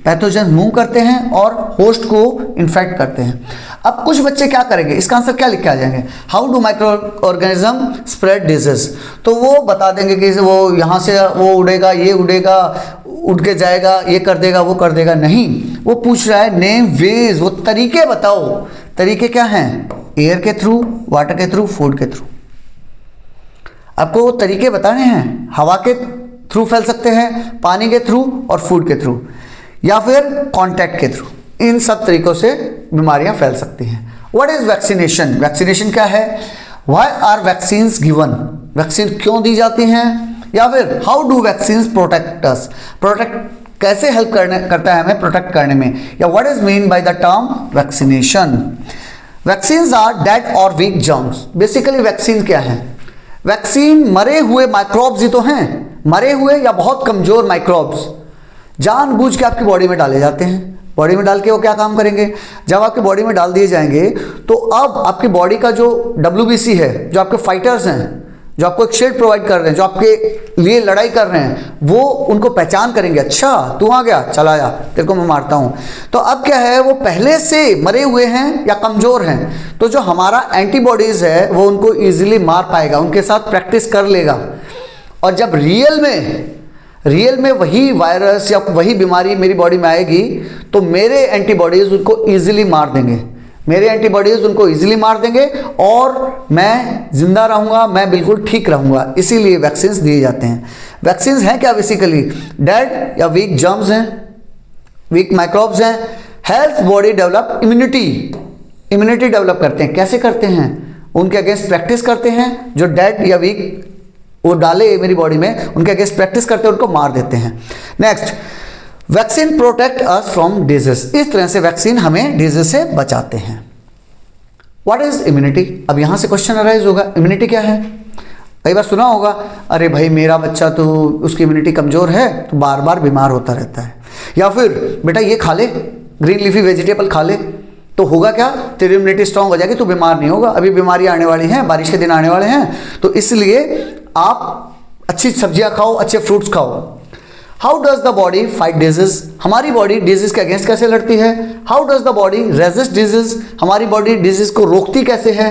पैथोजेंस मूव करते हैं और होस्ट को इन्फेक्ट करते हैं। अब कुछ बच्चे क्या करेंगे, इसका आंसर क्या लिख के आ जाएंगे? How do micro organism spread disease, तो वो बता देंगे कि वो यहाँ से वो उड़ेगा, ये उड़ेगा, उड़ के जाएगा, ये कर देगा, वो कर देगा। नहीं, वो पूछ रहा है नेम वेज, वो तरीके बताओ। तरीके क्या हैं? एयर के थ्रू, वाटर के थ्रू, फूड के थ्रू। आपको वो तरीके बताने हैं। हवा के थ्रू फैल सकते हैं, पानी के थ्रू और फूड के थ्रू, या फिर कांटेक्ट के थ्रू। इन सब तरीकों से बीमारियां फैल सकती हैं। व्हाट इज वैक्सीनेशन, वैक्सीनेशन क्या है? Why are vaccines given, vaccine क्यों दी जाती हैं? या फिर how do vaccines protect us, protect कैसे हेल्प करता है हमें प्रोटेक्ट करने में? या what is mean by the term vaccination? Vaccines are dead or weak germs, basically vaccine क्या है? वैक्सीन मरे हुए माइक्रोब्स ही तो हैं, मरे हुए या बहुत कमजोर माइक्रोब्स जानबूझ के आपकी बॉडी में डाले जाते हैं। बॉडी में डाल के वो क्या काम करेंगे? जब आपकी बॉडी में डाल दिए जाएंगे तो अब आपकी बॉडी का जो WBC है, जो आपके फाइटर्स हैं, जो आपको एक शील्ड प्रोवाइड कर रहे हैं, जो आपके लिए लड़ाई कर रहे हैं, वो उनको पहचान करेंगे। अच्छा तू आ गया, चला जा, तेरे को मैं मारता हूँ। तो अब क्या है, वो पहले से मरे हुए हैं या कमज़ोर हैं, तो जो हमारा एंटीबॉडीज़ है वो उनको ईजिली मार पाएगा, उनके साथ प्रैक्टिस कर लेगा। और जब रियल में वही वायरस या वही बीमारी मेरी बॉडी में आएगी तो मेरे एंटीबॉडीज़ उनको ईजिली मार देंगे, मेरे एंटीबॉडीज उनको इजीली मार देंगे और मैं जिंदा रहूंगा, मैं बिल्कुल ठीक रहूंगा। इसीलिए वैक्सीन्स दिए जाते हैं। वैक्सीन्स हैं क्या? बेसिकली डेड या वीक जर्म्स हैं, वीक माइक्रोब्स हैं। Health body develop immunity develop करते हैं। कैसे करते हैं? उनके अगेंस्ट प्रैक्टिस करते हैं। जो डेड या वीक वो डाले मेरी बॉडी में, उनके अगेंस्ट प्रैक्टिस करते हैं, उनको मार देते हैं। Next, vaccine protect us from disease. इस तरह से वैक्सीन हमें डिजीज से बचाते हैं। What is immunity? अब यहां से क्वेश्चन अराइज होगा, इम्यूनिटी क्या है? कई बार सुना होगा, अरे भाई मेरा बच्चा तो उसकी इम्यूनिटी कमजोर है तो बार बार बीमार होता रहता है। या फिर बेटा ये खा ले, ग्रीन लीफी वेजिटेबल खा ले तो होगा क्या, तेरी इम्यूनिटी स्ट्रांग हो जाएगी, तो बीमार नहीं होगा। अभी बीमारी आने वाली है, बारिश के दिन आने वाले हैं, तो इसलिए आप अच्छी सब्जियां खाओ, अच्छे फ्रूट्स खाओ। How does the body fight disease? हमारी बॉडी डिजीज के अगेंस्ट कैसे लड़ती है? How does the body resist disease? हमारी बॉडी डिजीज को रोकती कैसे है?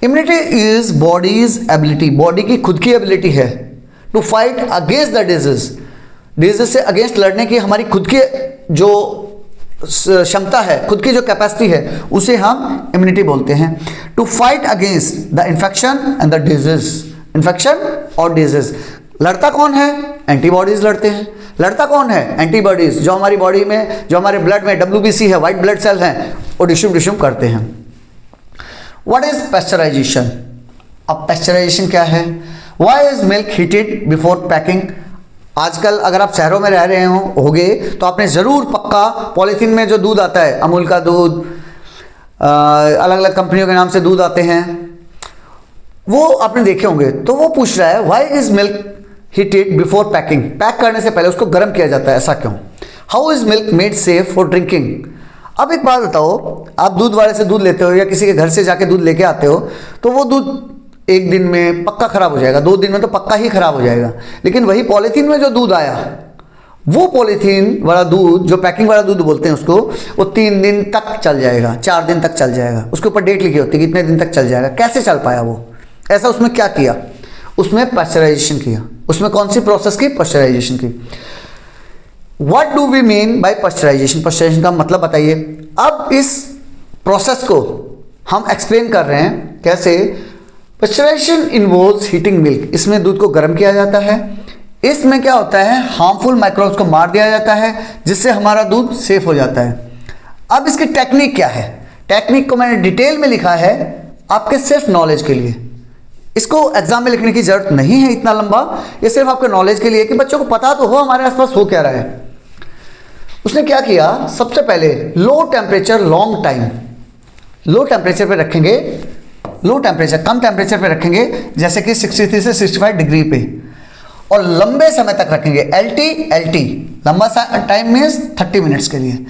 Immunity is body's ability, body की खुद की एबिलिटी है to fight against the disease. Disease से अगेंस्ट लड़ने की हमारी खुद की जो क्षमता है, खुद की जो कैपेसिटी है, उसे हम इम्यूनिटी बोलते हैं। To fight against the infection and the disease, infection और डिजीज। लड़ता कौन है? एंटीबॉडीज लड़ते हैं। लड़ता कौन है? एंटीबॉडीज, जो हमारी बॉडी में, जो हमारे ब्लड में WBC है, व्हाइट ब्लड सेल हैं, वो डिशुम करते हैं। What is pasteurisation? अब पेस्चराइजेशन क्या है? Why is milk heated before packing? आजकल अगर आप शहरों में रह रहे होगे तो आपने ज़रूर पक्का पॉलीथीन में जो दूध आता है, अमूल का दूध, अलग अलग कंपनियों के नाम से दूध आते हैं, वो आपने देखे होंगे। तो वो पूछ रहा है why is milk heated before packing? Pack करने से पहले उसको गर्म किया जाता है, ऐसा क्यों? How is milk made safe for drinking? अब एक बात बताओ, आप दूध वाले से दूध लेते हो या किसी के घर से जाके दूध लेके आते हो, तो वो दूध एक दिन में पक्का खराब हो जाएगा, 2 दिन में तो पक्का ही खराब हो जाएगा। लेकिन वही पॉलीथीन में जो दूध आया, वो पॉलीथीन वाला दूध, जो पैकिंग वाला दूध बोलते हैं उसको, वो 3 दिन तक चल जाएगा, 4 दिन तक चल जाएगा। उसके ऊपर डेट लिखी होती है कितने दिन तक चल जाएगा। कैसे चल पाया वो? ऐसा उसमें क्या किया? उसमें पाश्चराइजेशन किया। उसमें कौन सी प्रोसेस की? पाश्चराइजेशन की। What do we mean by pasteurization? Pasteurization का मतलब बताइए। अब इस प्रोसेस को हम एक्सप्लेन कर रहे हैं कैसे। पाश्चराइजेशन इन्वॉल्व्स हीटिंग मिल्क, इसमें दूध को गर्म किया जाता है। इसमें क्या होता है, हार्मफुल माइक्रोब्स को मार दिया जाता है, जिससे हमारा दूध सेफ हो जाता है। अब इसकी टेक्निक क्या है? टेक्निक को मैंने डिटेल में लिखा है आपके सिर्फ नॉलेज के लिए। इसको एग्जाम में लिखने की जरूरत नहीं है इतना लंबा, ये सिर्फ आपके नॉलेज के लिए कि बच्चों को पता तो हो हमारे आसपास हो क्या रहा है। उसने क्या किया, सबसे पहले low temperature long time, low temperature पे रखेंगे, लो टेम्परेचर कम टेम्परेचर पे रखेंगे, जैसे कि 63 से 65 डिग्री पे, और लंबे समय तक रखेंगे। LT लंबा टाइम मीन्स 30 मिनट्स के लिए।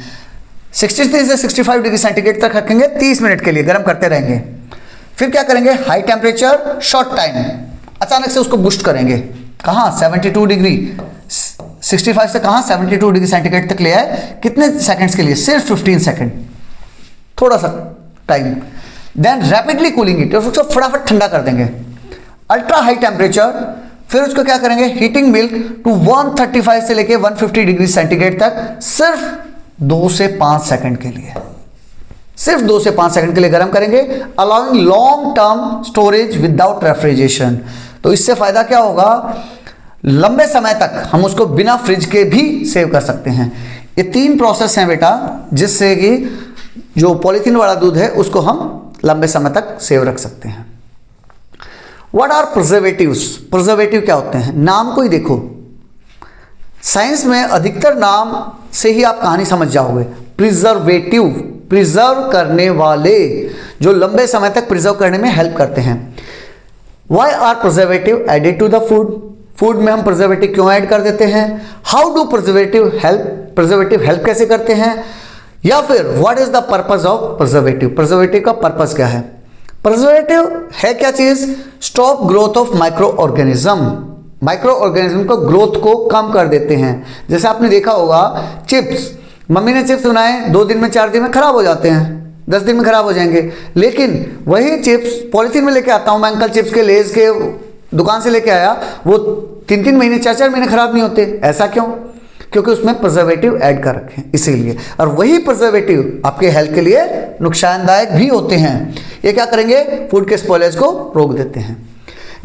63 से 65 डिग्री सेंटीग्रेड तक रखेंगे 30 मिनट के लिए, गर्म करते रहेंगे। फिर क्या करेंगे, हाई टेम्परेचर शॉर्ट टाइम, अचानक से उसको बूस्ट करेंगे। कहाँ, 72 डिग्री, 65 से कहाँ 72 डिग्री सेंटीग्रेड तक ले आए। कितने सेकंड्स के लिए? सिर्फ 15 सेकंड, थोड़ा सा time. Then rapidly cooling it, उसको फटाफट ठंडा कर देंगे। अल्ट्रा हाई टेम्परेचर, फिर उसको क्या करेंगे, हीटिंग मिल्क टू 135 से लेके 150 डिग्री सेंटीग्रेड तक सिर्फ 2 से 5 सेकंड के लिए, सिर्फ 2 से 5 सेकंड के लिए गर्म करेंगे। Allowing long term storage without refrigeration. तो इससे फायदा क्या होगा, लंबे समय तक हम उसको बिना फ्रिज के भी सेव कर सकते हैं। ये 3 प्रोसेस हैं बेटा, जिससे कि जो पॉलीथीन वाला दूध है उसको हम लंबे समय तक सेव रख सकते हैं। What are preservatives? प्रिजर्वेटिव क्या होते हैं? नाम को ही देखो, साइंस में अधिकतर नाम से ही आप कहानी समझ जाओगे। प्रिजर्वेटिव, प्रिजर्व करने वाले, जो लंबे समय तक प्रिजर्व करने में हेल्प करते हैं। Why are preservative added to the food? Food में हम प्रिजर्वेटिव क्यों ऐड कर देते हैं? How do preservative help? Preservative help कैसे करते हैं? या फिर what is the purpose of preservative? Preservative का पर्पस क्या है? प्रिजर्वेटिव है क्या चीज? Stop growth of micro organism, micro organism को ग्रोथ को कम कर देते हैं। जैसे आपने देखा होगा चिप्स, मम्मी ने चिप्स बनाए, 2 दिन में 4 दिन में खराब हो जाते हैं, 10 दिन में खराब हो जाएंगे। लेकिन वही चिप्स पॉलीथीन में लेके आता हूं मैं, अंकल चिप्स के, लेज के दुकान से लेके आया, वो 3-3 महीने 4-4 महीने खराब नहीं होते। ऐसा क्यों? क्योंकि उसमें प्रिजर्वेटिव ऐड कर रखे हैं इसीलिए। और वही प्रिजर्वेटिव आपके हेल्थ के लिए नुकसानदायक भी होते हैं। ये क्या करेंगे, फूड के स्पॉयलेज को रोक देते हैं।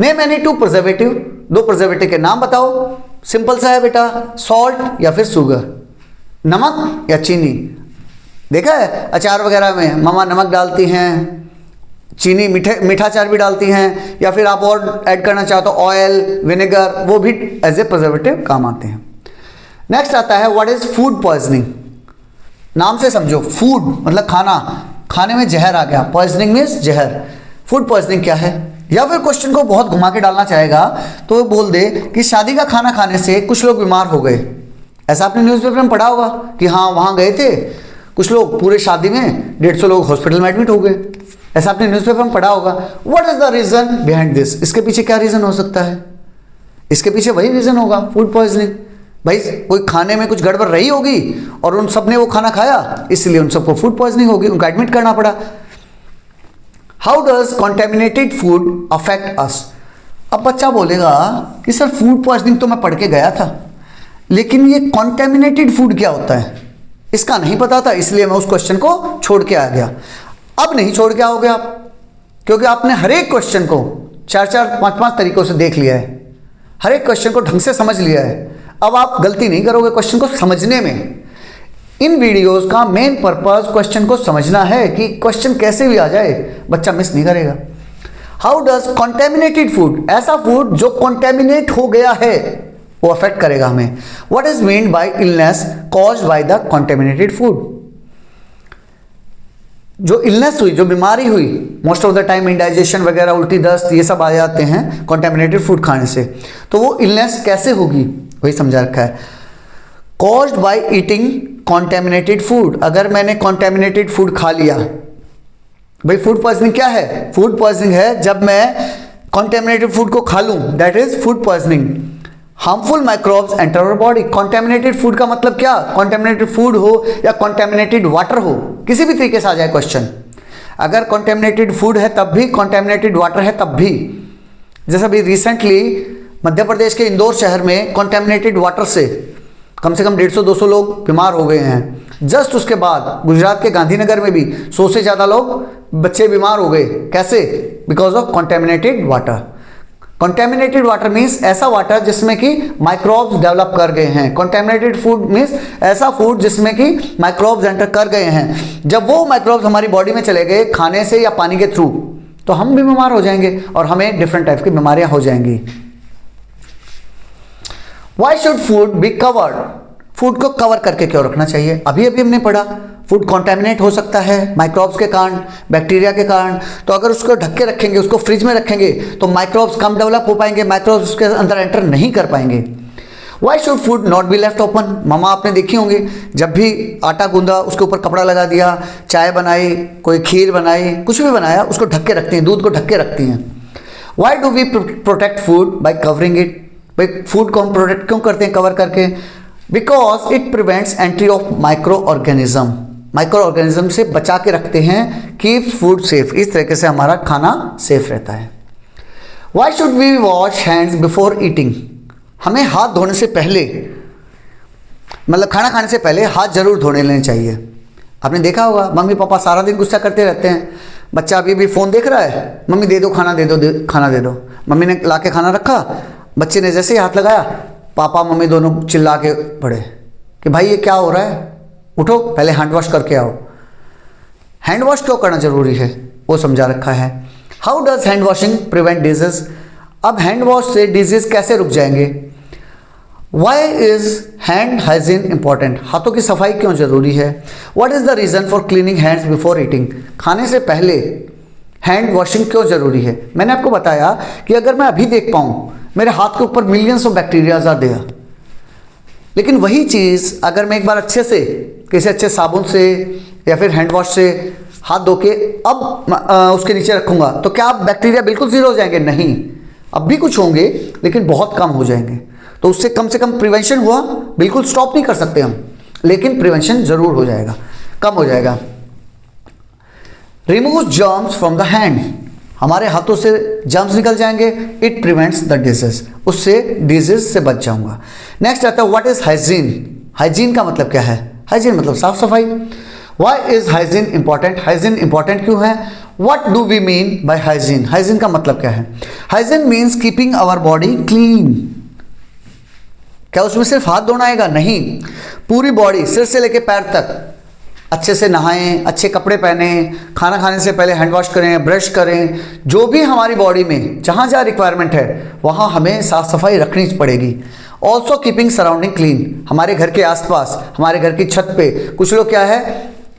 नेम एनी टू प्रिजर्वेटिव, दो प्रिजर्वेटिव के नाम बताओ। सिंपल सा है बेटा, सॉल्ट या फिर शुगर, नमक या चीनी। देखा है अचार वगैरह में मम्मा नमक डालती हैं, चीनी मीठा अचार भी डालती हैं, या फिर आप और ऐड करना चाहते हो ऑयल, विनेगर, वो भी एज ए प्रिजर्वेटिव काम आते हैं। नेक्स्ट आता है व्हाट इज फूड पॉइजनिंग। नाम से समझो, फूड मतलब खाना, खाने में जहर आ गया, पॉइजनिंग मीन्स जहर। फूड पॉइजनिंग क्या है, या फिर क्वेश्चन को बहुत घुमा के डालना चाहेगा तो वो बोल दे कि शादी का खाना खाने से कुछ लोग बीमार हो गए। ऐसा आपने न्यूज़पेपर में पढ़ा होगा कि हाँ वहाँ गए थे कुछ लोग, पूरे शादी में 150 लोग हॉस्पिटल में एडमिट हो गए। ऐसा आपने न्यूज़पेपर में पढ़ा होगा। What is the reason behind this, इसके पीछे क्या रीजन हो सकता है? इसके पीछे वही रीजन होगा, फूड पॉइजनिंग। भाई कोई खाने में कुछ गड़बड़ रही होगी और उन सब ने वो खाना खाया, इसलिए उन सबको फूड पॉइजनिंग होगी, उनको एडमिट करना पड़ा। How does contaminated food affect us. अब बच्चा बोलेगा कि सर फूड पॉइजनिंग तो मैं पढ़ के गया था, लेकिन ये कॉन्टेमिनेटेड फूड क्या होता है इसका नहीं पता था, इसलिए मैं उस क्वेश्चन को छोड़ के आ गया। अब नहीं छोड़ के आओगे आप, क्योंकि आपने हर एक क्वेश्चन को 4-4, 5-5 तरीकों से देख लिया है, हर एक क्वेश्चन को ढंग से समझ लिया है। अब आप गलती नहीं करोगे क्वेश्चन को समझने में। इन वीडियोस का मेन पर्पस क्वेश्चन को समझना है कि क्वेश्चन कैसे भी आ जाए बच्चा मिस नहीं करेगा। हाउ डज कॉन्टेमिनेटेड फूड, ऐसा फूड जो कॉन्टेमिनेट हो गया है वो अफेक्ट करेगा हमें। What is mean bye illness caused by the contaminated food. जो इलनेस हुई, जो बीमारी हुई, most of the time indigestion वगैरह, उल्टी दस्त, ये सब आ जाते हैं कॉन्टेमिनेटेड फूड खाने से। तो वो इलनेस कैसे होगी वही समझा रखा है। Caused by eating contaminated food, अगर मैंने कॉन्टेमिनेटेड फूड खा लिया, भाई फूड पॉइजनिंग क्या है? फूड पॉइजनिंग है जब मैं कॉन्टेमिनेटेड फूड को खा लूं, that is food poisoning. Harmful microbes enter our body. Contaminated food का मतलब क्या? कॉन्टेमिनेटेड फूड हो या कॉन्टेमिनेटेड वाटर हो, किसी भी तरीके से आ जाए क्वेश्चन। अगर कॉन्टेमिनेटेड फूड है तब भी, कॉन्टेमिनेटेड वाटर है तब भी। जैसा अभी रिसेंटली मध्य प्रदेश के इंदौर शहर में कॉन्टेमिनेटेड वाटर से कम 150-200 लोग बीमार हो गए हैं। जस्ट उसके बाद गुजरात के गांधीनगर में भी 100 से ज़्यादा लोग, बच्चे बीमार हो गए। कैसे? Because of contaminated water. Contaminated water means ऐसा वाटर जिसमें कि माइक्रोब्स डेवलप कर गए हैं। कॉन्टेमिनेटेड फूड मीन्स ऐसा फूड जिसमें कि माइक्रोब्स एंटर कर गए हैं। जब वो माइक्रोब्स हमारी बॉडी में चले गए खाने से या पानी के थ्रू, तो हम भी बीमार हो जाएंगे और हमें डिफरेंट टाइप की बीमारियां हो जाएंगी। Y should food be covered, food को कवर करके क्यों रखना चाहिए? अभी अभी हमने पढ़ा फूड कॉन्टेमिनेट हो सकता है माइक्रोब्स के कारण, बैक्टीरिया के कारण। तो अगर उसको ढक के रखेंगे, उसको फ्रिज में रखेंगे, तो माइक्रोब्स कम डेवलप हो पाएंगे, माइक्रोब्स उसके अंदर एंटर नहीं कर पाएंगे। Why should food not be left open. मामा आपने देखी होंगी, जब भी आटा गूंदा उसके ऊपर कपड़ा लगा दिया, चाय बनाई, कोई खीर बनाई, कुछ भी बनाया, उसको ढक के रखती हैं, दूध को ढक के रखती हैं। Why do we protect food by covering it. भाई फूड को हम प्रोटेक्ट क्यों करते हैं कवर करके? Because it prevents entry of micro organism. Micro organism से बचा के रखते हैं, कीप फूड सेफ। इस तरीके से हमारा खाना सेफ रहता है। Why should we wash hands before eating. हमें हाथ धोने से पहले, मतलब खाना खाने से पहले हाथ जरूर धोने लेने चाहिए। आपने देखा होगा मम्मी पापा सारा दिन गुस्सा करते रहते हैं, बच्चा अभी भी फ़ोन देख रहा है, मम्मी दे दो खाना, दे दो खाना दे दो। मम्मी ने ला के खाना रखा, बच्चे ने जैसे ही हाथ लगाया, पापा मम्मी दोनों चिल्ला के पड़े कि भाई ये क्या हो रहा है, उठो पहले हैंड वॉश करके आओ। हैंड वॉश क्यों करना जरूरी है वो समझा रखा है। How does hand washing prevent disease. अब हैंड वॉश से डिजीज कैसे रुक जाएंगे? Why is hand hygiene important. हाथों की सफाई क्यों जरूरी है? What is the reason for cleaning hands before eating. खाने से पहले हैंड वॉशिंग क्यों जरूरी है? मैंने आपको बताया कि अगर मैं अभी देख पाऊँ मेरे हाथ के ऊपर millions of bacterias are there, लेकिन वही चीज़ अगर मैं एक बार अच्छे से किसी अच्छे साबुन से या फिर हैंड वॉश से हाथ धो के अब उसके नीचे रखूँगा, तो क्या अब बैक्टीरिया बिल्कुल ज़ीरो हो जाएंगे? नहीं, अब भी कुछ होंगे लेकिन बहुत कम हो जाएंगे। तो उससे कम से कम प्रिवेंशन हुआ। बिल्कुल स्टॉप नहीं कर सकते हम, लेकिन प्रिवेंशन ज़रूर हो जाएगा, कम हो जाएगा। Remove germs from the hand. हमारे हाथों से जर्म्स निकल जाएंगे। इट प्रिवेंट्स द डिजीज, उससे डिजीज से बच जाऊंगा। नेक्स्ट आता है व्हाट इज हाइजीन। हाइजीन का मतलब क्या है? हाइजीन मतलब साफ सफाई। Why is hygiene important? Hygiene important क्यों है? What do we mean by hygiene? Hygiene का मतलब क्या है? Hygiene means keeping our body clean. क्या उसमें सिर्फ हाथ धोना आएगा? नहीं, पूरी बॉडी सिर से लेकर पैर तक अच्छे से नहाएं, अच्छे कपड़े पहने, खाना खाने से पहले हैंड वॉश करें, ब्रश करें, जो भी हमारी बॉडी में जहाँ जहाँ रिक्वायरमेंट है वहाँ हमें साफ सफाई रखनी पड़ेगी। ऑल्सो कीपिंग सराउंडिंग क्लीन, हमारे घर के आसपास, हमारे घर की छत पे कुछ लोग क्या है,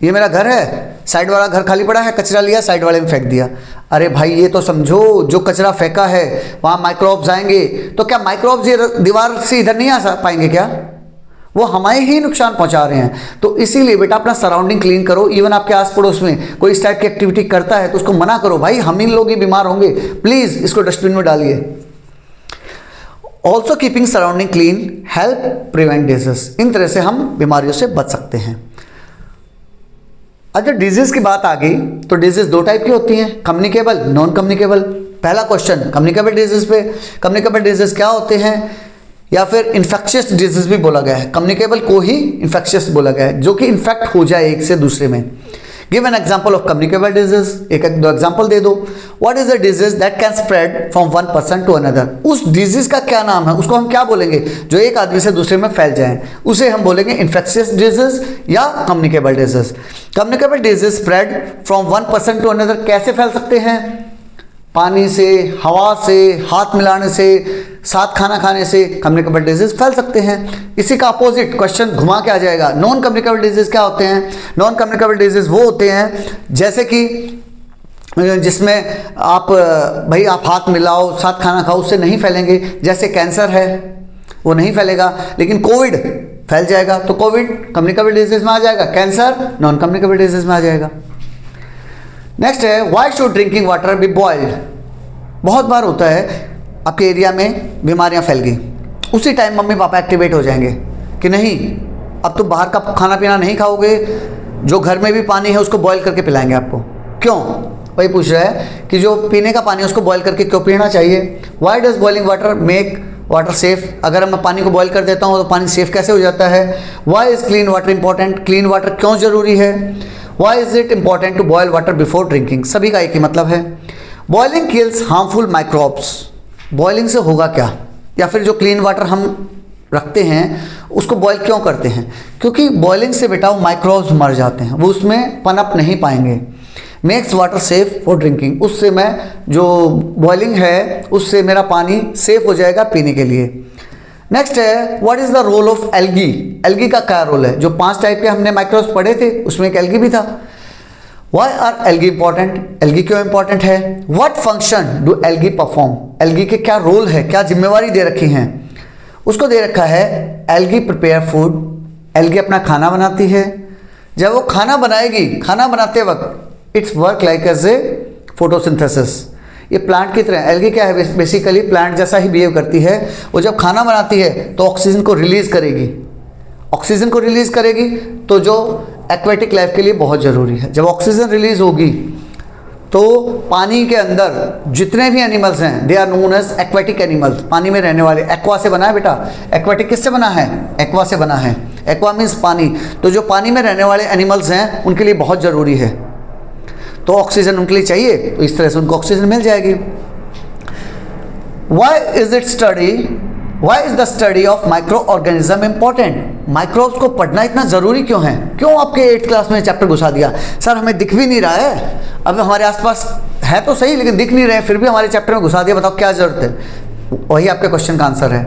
ये मेरा घर है, साइड वाला घर खाली पड़ा है, कचरा लिया साइड वाले में फेंक दिया। अरे भाई ये तो समझो, जो कचरा फेंका है वहाँ माइक्रोब्स आएंगे, तो क्या माइक्रोब्स ये दीवार से इधर नहीं आ पाएंगे क्या? वो हमें ही नुकसान पहुंचा रहे हैं। तो इसीलिए बेटा अपना सराउंडिंग क्लीन करो। इवन आपके आस पड़ोस में कोई इस टाइप की एक्टिविटी करता है तो उसको मना करो, भाई हम इन लोग ही बीमार होंगे, प्लीज इसको डस्टबिन में डालिए। Also keeping surrounding clean help prevent disease, इन तरह से हम बीमारियों से बच सकते हैं। अगर डिजीज की बात आ गई तो डिजीज दो टाइप की होती हैं, कम्युनिकेबल, नॉन कम्युनिकेबल। पहला क्वेश्चन कम्युनिकेबल डिजीज पे, कम्युनिकेबल डिजीज क्या होते हैं? या फिर इन्फेक्शियस डिजीज भी बोला गया है। कम्युनिकेबल को ही इन्फेक्शियस बोला गया है, जो कि इन्फेक्ट हो जाए एक से दूसरे में। Give an example of communicable disease, एक दो एग्जाम्पल दे दो। What is the disease that can spread from one person to another? उस डिजीज का क्या नाम है, उसको हम क्या बोलेंगे जो एक आदमी से दूसरे में फैल जाए? उसे हम बोलेंगे इन्फेक्शियस डिजीज या communicable disease. Communicable disease spread from one person to another कैसे फैल सकते हैं? पानी से, हवा से, हाथ मिलाने से, साथ खाना खाने से कम्युनिकेबल डिजीज फैल सकते हैं। इसी का अपोजिट क्वेश्चन घुमा के आ जाएगा, नॉन कम्युनिकेबल डिजीज क्या होते हैं? नॉन कम्युनिकेबल डिजीज वो होते हैं जैसे कि जिसमें आप भाई आप हाथ मिलाओ, साथ खाना खाओ, उससे नहीं फैलेंगे। जैसे कैंसर है वो नहीं फैलेगा, लेकिन कोविड फैल जाएगा, तो कोविड कम्युनिकेबल डिजीज में आ जाएगा, कैंसर नॉन कम्युनिकेबल डिजीज में आ जाएगा। नेक्स्ट है why should drinking water be boiled? बहुत बार होता है आपके एरिया में बीमारियां फैल गई, उसी टाइम मम्मी पापा एक्टिवेट हो जाएंगे कि नहीं अब तुम बाहर का खाना पीना नहीं खाओगे, जो घर में भी पानी है उसको बॉईल करके पिलाएंगे आपको। क्यों? वही पूछ रहा है कि जो पीने का पानी है उसको बॉईल करके क्यों पीना चाहिए? Why does boiling water make water safe? अगर मैं पानी को बॉईल कर देता हूँ तो पानी सेफ कैसे हो जाता है? Why is clean water important? Clean water क्यों जरूरी है? Why is it important to boil water before drinking? सभी का एक ही मतलब है। Boiling kills harmful microbes. Boiling से होगा क्या? या फिर जो क्लीन वाटर हम रखते हैं उसको बॉयल क्यों करते हैं? क्योंकि बॉइलिंग से बेटा वो माइक्रोब्स मर जाते हैं, वो उसमें पनप नहीं पाएंगे। Makes water safe for drinking, उससे मैं जो बॉइलिंग है उससे मेरा पानी सेफ हो जाएगा पीने के लिए। नेक्स्ट है what is the role of algae? Algae का क्या रोल है? जो 5 टाइप के हमने माइक्रोब्स पढ़े थे उसमें एक एल्गी भी था। Why are algae important? Algae क्यों इंपॉर्टेंट है? What function do algae perform? Algae के क्या रोल है, क्या जिम्मेवारी दे रखी हैं? उसको दे रखा है एल्गी प्रिपेयर फूड, एल्गी अपना खाना बनाती है। जब वो खाना बनाएगी, खाना बनाते वक्त it's work like as a photosynthesis. ये प्लांट की तरह, एल्गी क्या है बेसिकली प्लांट जैसा ही बिहेव करती है। वो जब खाना बनाती है तो ऑक्सीजन को रिलीज करेगी, ऑक्सीजन को रिलीज करेगी तो जो एक्वेटिक लाइफ के लिए बहुत ज़रूरी है। जब ऑक्सीजन रिलीज होगी तो पानी के अंदर जितने भी एनिमल्स हैं they are known as aquatic animals, पानी में रहने वाले। एक्वा से बना है बेटा, एक्वेटिक किससे बना है? एक्वा से बना है। एक्वा मीन्स पानी, तो जो पानी में रहने वाले एनिमल्स हैं उनके लिए बहुत ज़रूरी है, तो ऑक्सीजन उनके लिए चाहिए, तो इस तरह से उनको ऑक्सीजन मिल जाएगी। Why is the study of micro organism important? Microbes को पढ़ना इतना ज़रूरी क्यों है? क्यों आपके 8th क्लास में चैप्टर घुसा दिया? सर हमें दिख भी नहीं रहा है, अब हमारे आसपास है तो सही लेकिन दिख नहीं रहे, फिर भी हमारे चैप्टर में घुसा दिया, बताओ क्या ज़रूरत है? वही आपके क्वेश्चन का आंसर है।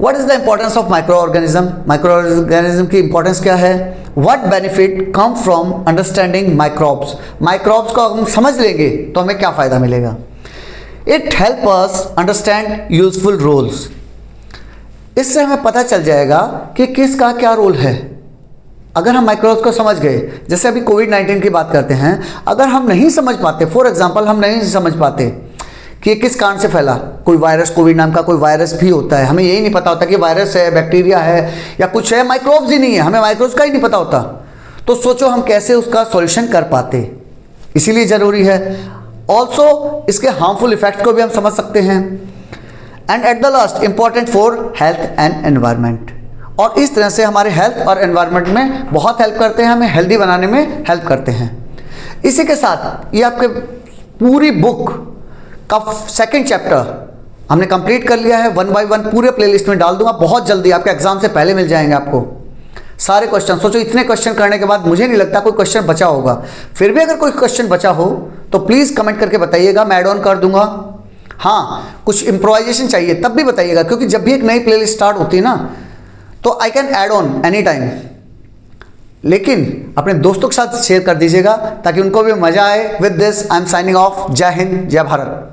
What is the importance of micro organism? Micro organism की इंपॉर्टेंस क्या है? What benefit come from understanding microbes? Microbes को हम समझ लेंगे तो हमें क्या फ़ायदा मिलेगा? It help us understand useful roles. इससे हमें पता चल जाएगा कि किसका क्या रोल है। अगर हम माइक्रोब्स को समझ गए, जैसे अभी कोविड-19 की बात करते हैं, अगर हम नहीं समझ पाते, फॉर एग्जांपल हम नहीं समझ पाते कि किस कारण से फैला, कोई वायरस, कोविड नाम का कोई वायरस भी होता है, हमें यही नहीं पता होता कि वायरस है, बैक्टीरिया है या कुछ है, माइक्रोब्स ही नहीं है, हमें माइक्रोब्स का ही नहीं पता होता, तो सोचो हम कैसे उसका सॉल्यूशन कर पाते। इसीलिए ज़रूरी है। ऑल्सो इसके हार्मफुल इफेक्ट को भी हम समझ सकते हैं। And at the last important for health and environment. और इस तरह से हमारे हेल्थ और एनवायरनमेंट में बहुत हेल्प करते हैं, हमें हेल्दी बनाने में हेल्प करते हैं। इसी के साथ ये आपके पूरी बुक का सेकंड चैप्टर हमने कंप्लीट कर लिया है। 1 बाय 1 पूरे प्लेलिस्ट में डाल दूंगा, बहुत जल्दी आपके एग्जाम से पहले मिल जाएंगे आपको सारे क्वेश्चन। सोचो इतने क्वेश्चन करने के बाद मुझे नहीं लगता कोई क्वेश्चन बचा होगा। फिर भी अगर कोई क्वेश्चन बचा हो तो प्लीज़ कमेंट करके बताइएगा, मैं ऐड ऑन कर दूंगा। हाँ, कुछ इम्प्रोवाइजेशन चाहिए तब भी बताइएगा, क्योंकि जब भी एक नई प्लेलिस्ट स्टार्ट होती है ना तो I can add on any time. लेकिन अपने दोस्तों के साथ शेयर कर दीजिएगा ताकि उनको भी मजा आए। With this I am signing off. जय हिंद, जय भारत।